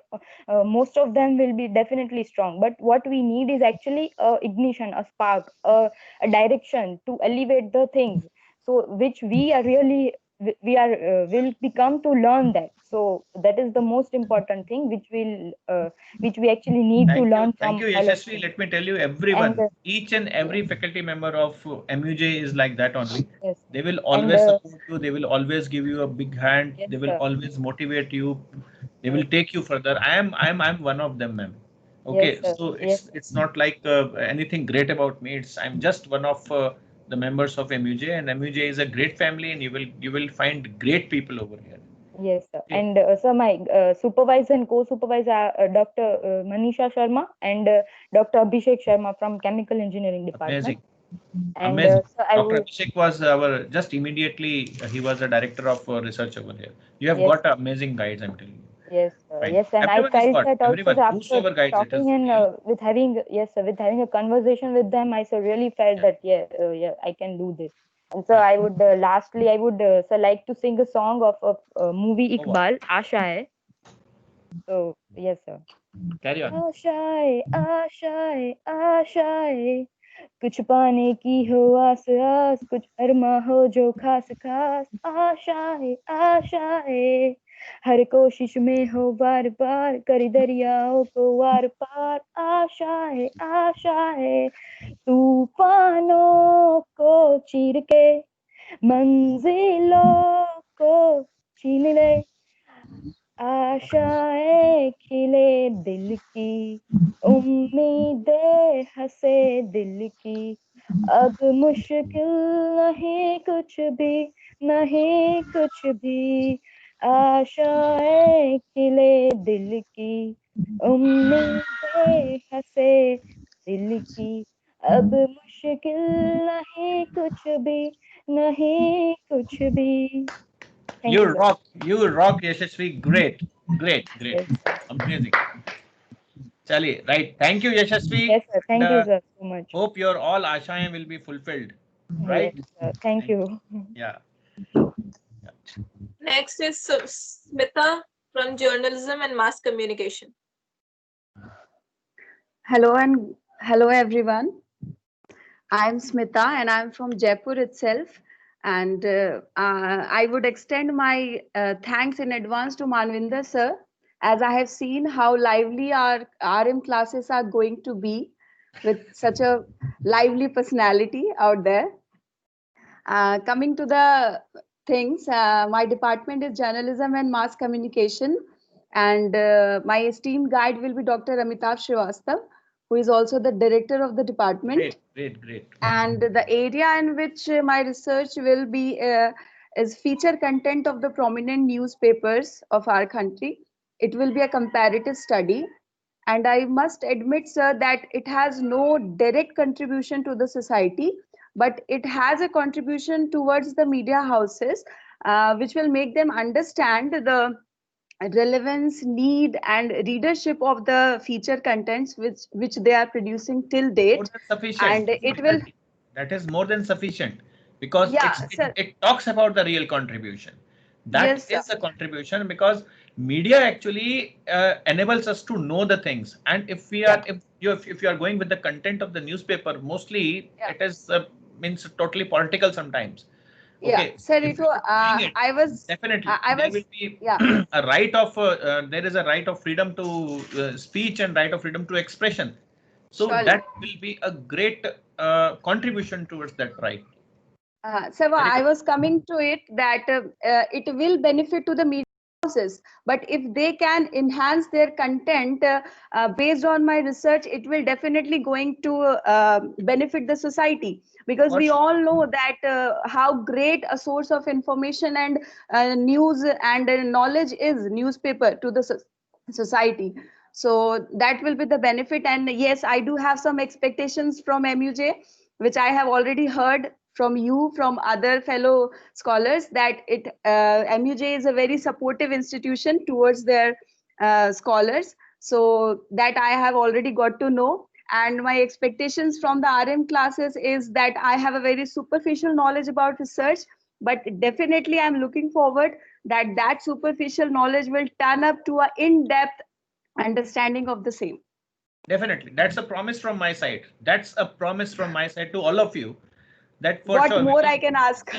most of them will be definitely strong, but what we need is actually a ignition, a spark, a direction to elevate the things, so which we are really we are will become to learn that. So that is the most important thing which we actually need to learn Thank from you, all of Yashasvi. them. Let me tell you, everyone, And each and every faculty member of MUJ is like that only. yes, They will and always support you. They will always give you a big hand. yes, They will sir. always motivate you. They will take you further. I'm one of them, ma'am. Okay, Yes, sir. so Yes, it's not like anything great about me. I'm just one of the members of MUJ, and MUJ is a great family, and you will find great people over here. yes, sir. Okay. And sir, my supervisor and co-supervisor are Dr. Manisha Sharma and Dr. Abhishek Sharma from Chemical Engineering Department. Amazing. And Amazing. so I Dr. would, Abhishek was our just immediately he was the director of research over here. You have yes, got amazing guides, I'm telling you. yes, Fine. yes, and I Everyone is felt got. that also Everyone. after Whosoever guides it is talking and really. with having, yes, sir, with having a conversation with them, I so really felt that yeah, I can do this. And so I would lastly I would so like to sing a song of movie Oh, wow. Iqbal, Asha Hai. So yes, sir. Carry on. आशाएं आशाएं आशाएं कुछ पाने की हो आस आस कुछ अरमा हो जो खास खास आशाएं आशाएं हर कोशिश में हो बार बार कर दरियाओं को वार पार आशाएं आशाएं तूफानों को चीर के मंजिलों को छीन ले आशाएं खिले दिल की उम्मीदें हंसे दिल की अब मुश्किल नहीं कुछ भी आशाएं खिले दिल की उम्मीदें हंसे दिल की अब मुश्किल नहीं कुछ भी Thank You you, sir. rock, Yashasvi. Great. Yes, sir. Amazing. Chali, right. Thank you, Yashasvi. Yes, sir. Thank And, you, sir, so much. Hope your all ashayam will be fulfilled. Right? Yes, sir. Thank you. Yeah. Next is Smita from Journalism and Mass Communication. Hello everyone. I'm Smita and I'm from Jaipur itself. And I would extend my thanks in advance to Manvinder sir, as I have seen how lively our RM classes are going to be with such a lively personality out there. Coming to the things, my department is Journalism and Mass Communication, and my esteemed guide will be Dr. Amitav Srivastav, who is also the director of the department. Great. And the area in which my research will be is feature content of the prominent newspapers of our country. It will be a comparative study. And I must admit, sir, that it has no direct contribution to the society, but it has a contribution towards the media houses, which will make them understand the relevance, need, and readership of the feature contents which they are producing till date. More than sufficient. And it will. That is more than sufficient, because Yeah, it talks about the real contribution. That Yes, is sir. a contribution, because media actually enables us to know the things. And if you are going with the content of the newspaper, mostly it is means totally political sometimes. Yeah, Okay, sir. if So I was definitely I there was will be yeah. a right of there is a right of freedom to speech and right of freedom to expression. So Surely. that will be a great contribution towards that right. So I was coming to it that it will benefit to the media houses, but if they can enhance their content based on my research, it will definitely going to benefit the society, because we all know that how great a source of information and news and knowledge is newspaper to the society. So that will be the benefit. And yes, I do have some expectations from MUJ, which I have already heard from you, from other fellow scholars, that MUJ is a very supportive institution towards their scholars. So that I have already got to know. And my expectations from the RM classes is that I have a very superficial knowledge about research, but definitely I'm looking forward that superficial knowledge will turn up to an in-depth understanding of the same. Definitely, that's a promise from my side. That's a promise from my side to all of you. That for What sure. more I can ask?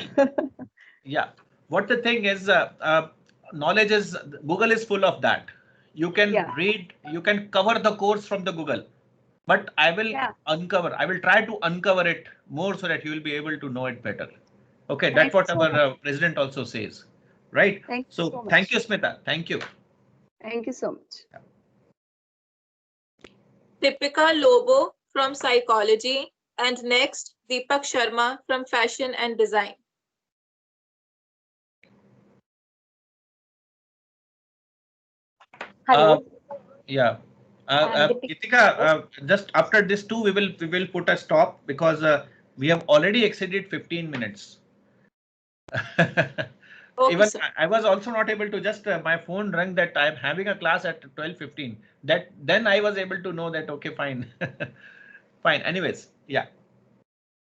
Yeah, what the thing is, knowledge is, Google is full of that. You can read, you can cover the course from the Google, but I will I will try to uncover it more so that you will be able to know it better. Okay, that's what our president also says, right? Thank you so much. Thank you, Smita. Thank you. Thank you so much. Deepika Lobo from psychology, and next Deepak Sharma from fashion and design. Hello. Yeah. Deepika, just after this too, we will put a stop because we have already exceeded 15 minutes. Even I was also not able to just my phone rang that I'm having a class at 12:15. That then I was able to know that okay, fine, fine. Anyways, yeah.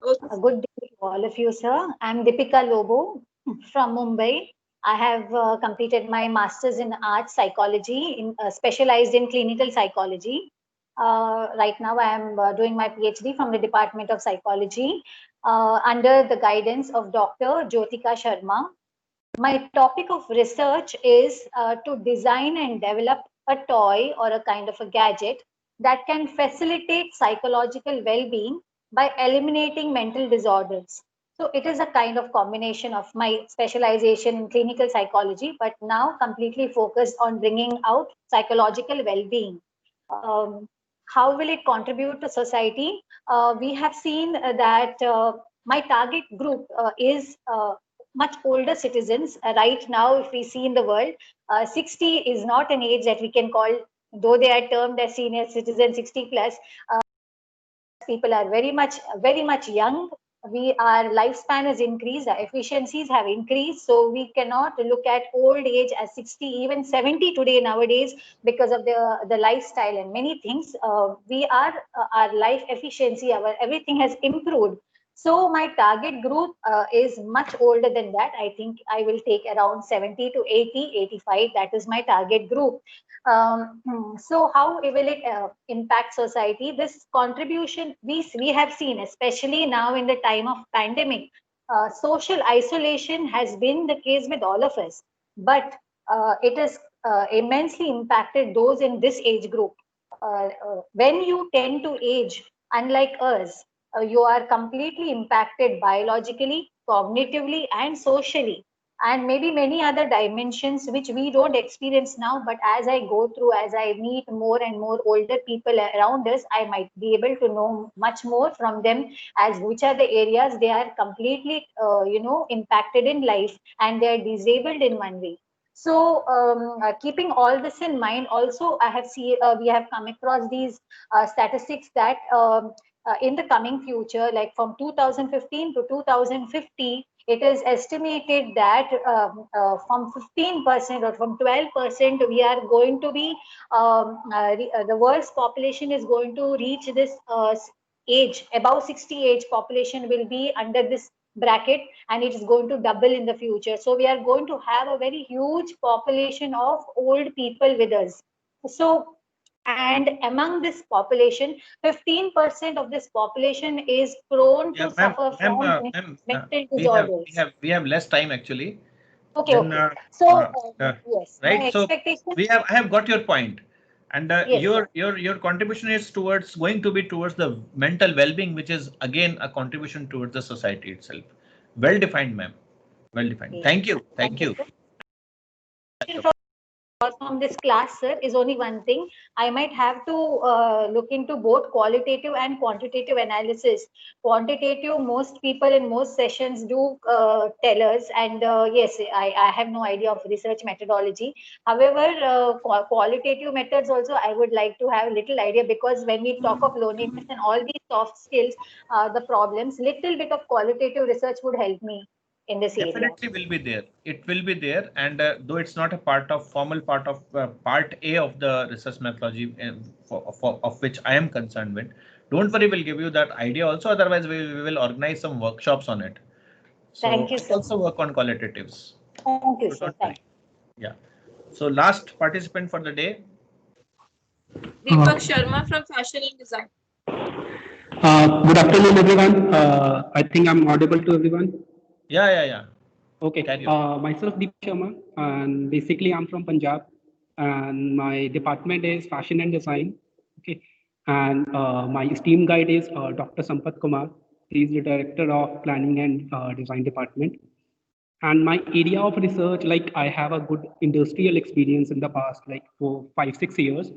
Good day to all of you, sir. I'm Deepika Lobo from Mumbai. I have completed my master's in arts psychology, specialized in clinical psychology. Right now, I am doing my PhD from the Department of Psychology under the guidance of Dr. Jyotika Sharma. My topic of research is to design and develop a toy or a kind of a gadget that can facilitate psychological well-being by eliminating mental disorders. So it is a kind of combination of my specialization in clinical psychology, but now completely focused on bringing out psychological well-being. How will it contribute to society? We have seen that my target group is much older citizens. Right now, if we see in the world, 60 is not an age that we can call, though they are termed as senior citizens, 60 plus. People are very much young. Our lifespan has increased, our efficiencies have increased, so we cannot look at old age as 60, even 70 today nowadays because of the lifestyle and many things. Our life efficiency, our everything has improved. So my target group is much older than that. I think I will take around 70 to 80, 85. That is my target group. So how will it impact society? This contribution we have seen, especially now in the time of pandemic, social isolation has been the case with all of us, but it has immensely impacted those in this age group. When you tend to age, unlike us, you are completely impacted biologically, cognitively, and socially, and maybe many other dimensions which we don't experience now. But as I go through, as I meet more and more older people around us, I might be able to know much more from them as which are the areas they are completely, impacted in life and they are disabled in one way. So keeping all this in mind, also I have seen we have come across these statistics that in the coming future, like from 2015 to 2050, it is estimated that from 15% or from 12%, we are going to be, the world's population is going to reach this age, above 60 age population will be under this bracket, and it is going to double in the future. So we are going to have a very huge population of old people with us. So, and among this population, 15% of this population is prone to suffer from mental disorders. We have less time actually. Okay, then, okay. So yes, right. my So expectation. I have got your point, and yes, your contribution is going to be towards the mental well-being, which is again a contribution towards the society itself. Well defined, ma'am. Well defined. Yes. Thank you. Thank you. From this class, sir, is only one thing. I might have to look into both qualitative and quantitative analysis. Quantitative, most people in most sessions do tell us, and yes, I have no idea of research methodology. However, qualitative methods also I would like to have a little idea, because when we talk of loneliness and all these soft skills, the problems, little bit of qualitative research would help me in this area. Definitely will be there. It will be there, and though it's not a formal part of part A of the research methodology of which I am concerned with, don't worry, we'll give you that idea also. Otherwise, we will organize some workshops on it. So thank you, sir. Also work on qualitatives. Thank you, sir. Thank you. Yeah. So last participant for the day. Deepak Sharma from Fashion and Design. Good afternoon, everyone. I think I'm audible to everyone. Yeah. Okay. Carry on. Myself Deep Sharma, and basically I'm from Punjab, and my department is fashion and design. Okay. And my esteemed guide is Dr. Sampath Kumar. He is the director of planning and design department. And my area of research, like I have a good industrial experience in the past, like for 5-6 years.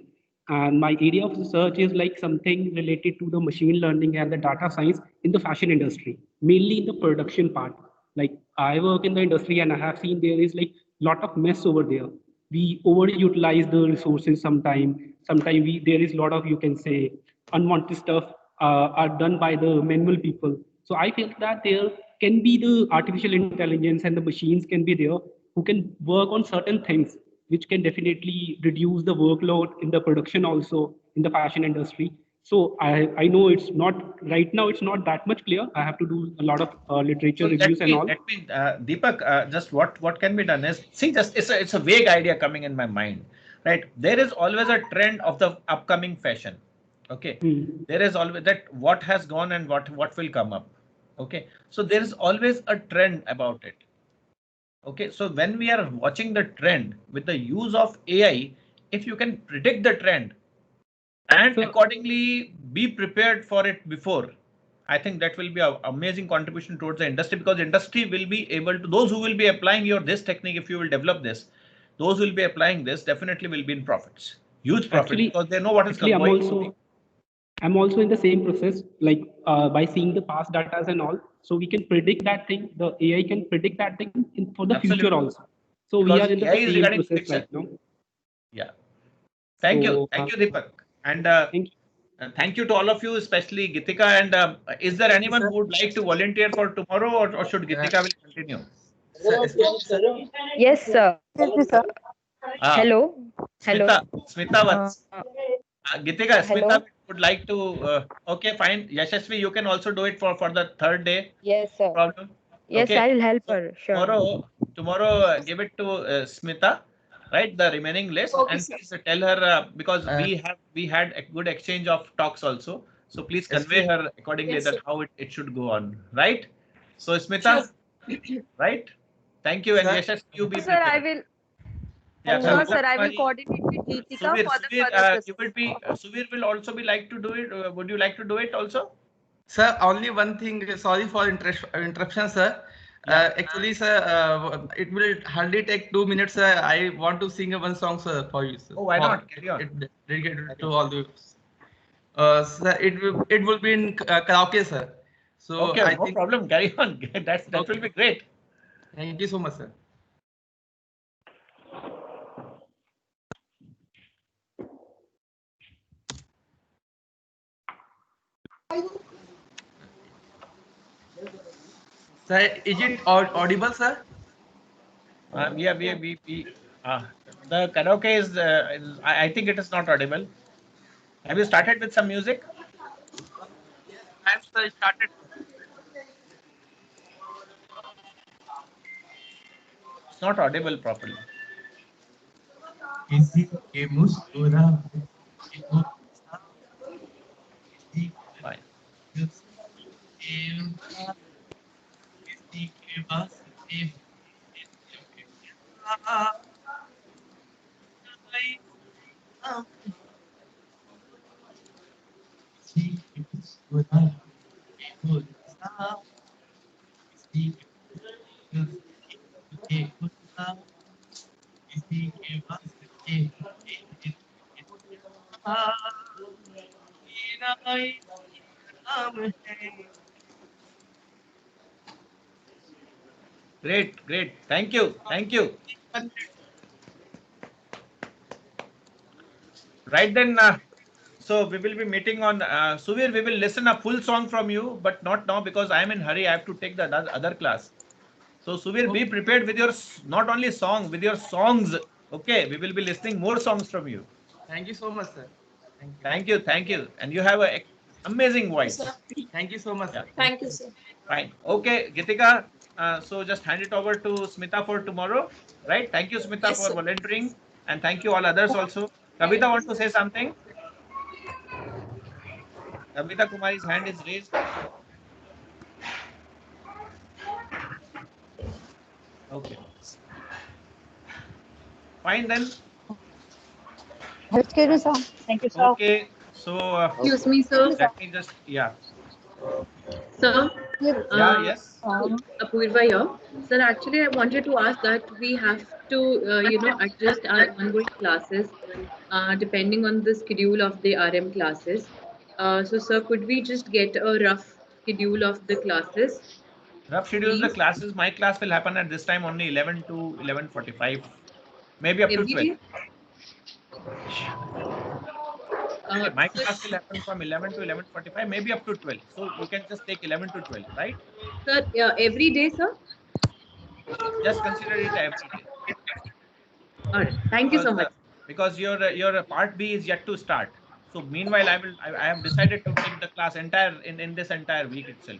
And my area of research is like something related to the machine learning and the data science in the fashion industry, mainly in the production part. Like I work in the industry and I have seen there is like lot of mess over there. We overutilize the resources sometime. Sometimes there is a lot of, you can say, unwanted stuff are done by the manual people. So I feel that there can be the artificial intelligence and the machines can be there who can work on certain things, which can definitely reduce the workload in the production also in the fashion industry. So I know it's not right now, it's not that much clear. I have to do a lot of literature So reviews and all. let me Deepak, just what can be done is, see, just it's a vague idea coming in my mind, right? There is always a trend of the upcoming fashion. Okay, there is always that what has gone and what will come up. Okay, so there is always a trend about it. Okay, so when we are watching the trend with the use of AI, if you can predict the trend and accordingly be prepared for it before, I think that will be an amazing contribution towards the industry, because industry will be able to, those who will be applying this technique, if you will develop this, those who will be applying this definitely will be in profits, huge profits, because they know what is going. I'm also in the same process, like by seeing the past data and all, so we can predict that thing. The AI can predict that thing for the future also. So we are in the same process right now. Yeah. Thank you, Deepak, and thank you to all of you, especially Gitika. And is there anyone who would like to volunteer for tomorrow, or should Gitika will continue? Yes, sir. Hello. Hello. Smita, Gitika, hello. Smita would like to. Okay, fine. Yashasvi, you can also do it for the third day. Yes, sir. Problem. Yes, Okay. I will help her. Sure. Tomorrow, give it to Smita, right? The remaining list, Okay, and sir. please tell her, because we had a good exchange of talks also. So please convey her accordingly that how it should go on, right? So Smita, right? Thank you, and Yashasvi, you be Sir, I prepared. will. Yeah, Sure, sir. I will coordinate with Geetika for the further process. you will be Suvir will also be like to do it. Would you like to do it also? Sir, only one thing. Sorry for interruption, sir. Actually, sir, it will hardly take 2 minutes. Sir, I want to sing one song, sir, for you, sir. Oh, why not? Carry on. Dedicated to all the. Sir, it will be in karaoke, sir. So okay, I no think, problem. Carry on. That will be great. Thank you so much, sir. Sir, is it audible, sir? Yeah, the karaoke is, I think it is not audible. Have you started with some music? I have started. It's not audible properly. Fine. Great. Thank you. Right then, so we will be meeting on Suvir. We will listen a full song from you, but not now because I am in hurry. I have to take the other class. So Suvir, be prepared with your not only song, with your songs. Okay, we will be listening more songs from you. Thank you so much, sir. Thank you. And you have an amazing voice. Thank you so much, sir. Thank you, sir. Fine. Okay, Gitika. So just hand it over to Smita for tomorrow, right? Thank you, Smita, Yes, for sir. volunteering, and thank you all others also. Kavita, want to say something? Kavita Kumari's hand is raised. Okay. Fine then. Excuse me, sir. Thank you, sir. Okay. So Excuse me, sir. let me just Sir, yes. Apurva here. Sir, actually, I wanted to ask that we have to, adjust our ongoing classes depending on the schedule of the RM classes. So, sir, could we just get a rough schedule of the classes? Rough schedule of the classes. My class will happen at this time only 11 to 11:45, maybe up to 12. Day? My class will happen from 11 to 11:45, maybe up to 12. So you can just take 11 to 12, right? Sir, every day, sir? Just consider it every day. All right. Thank you so much. Because your part B is yet to start. So meanwhile, I have decided to take the class in this entire week itself.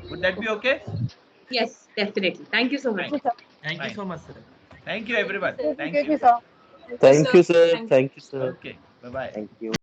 Would that be okay? Yes, definitely. Thank you so much. Thank you so much, sir. Thank you, everyone. Thank you. Thank you, Thank you, sir. Thank you. Thank you, sir. Okay. Bye bye. Thank you.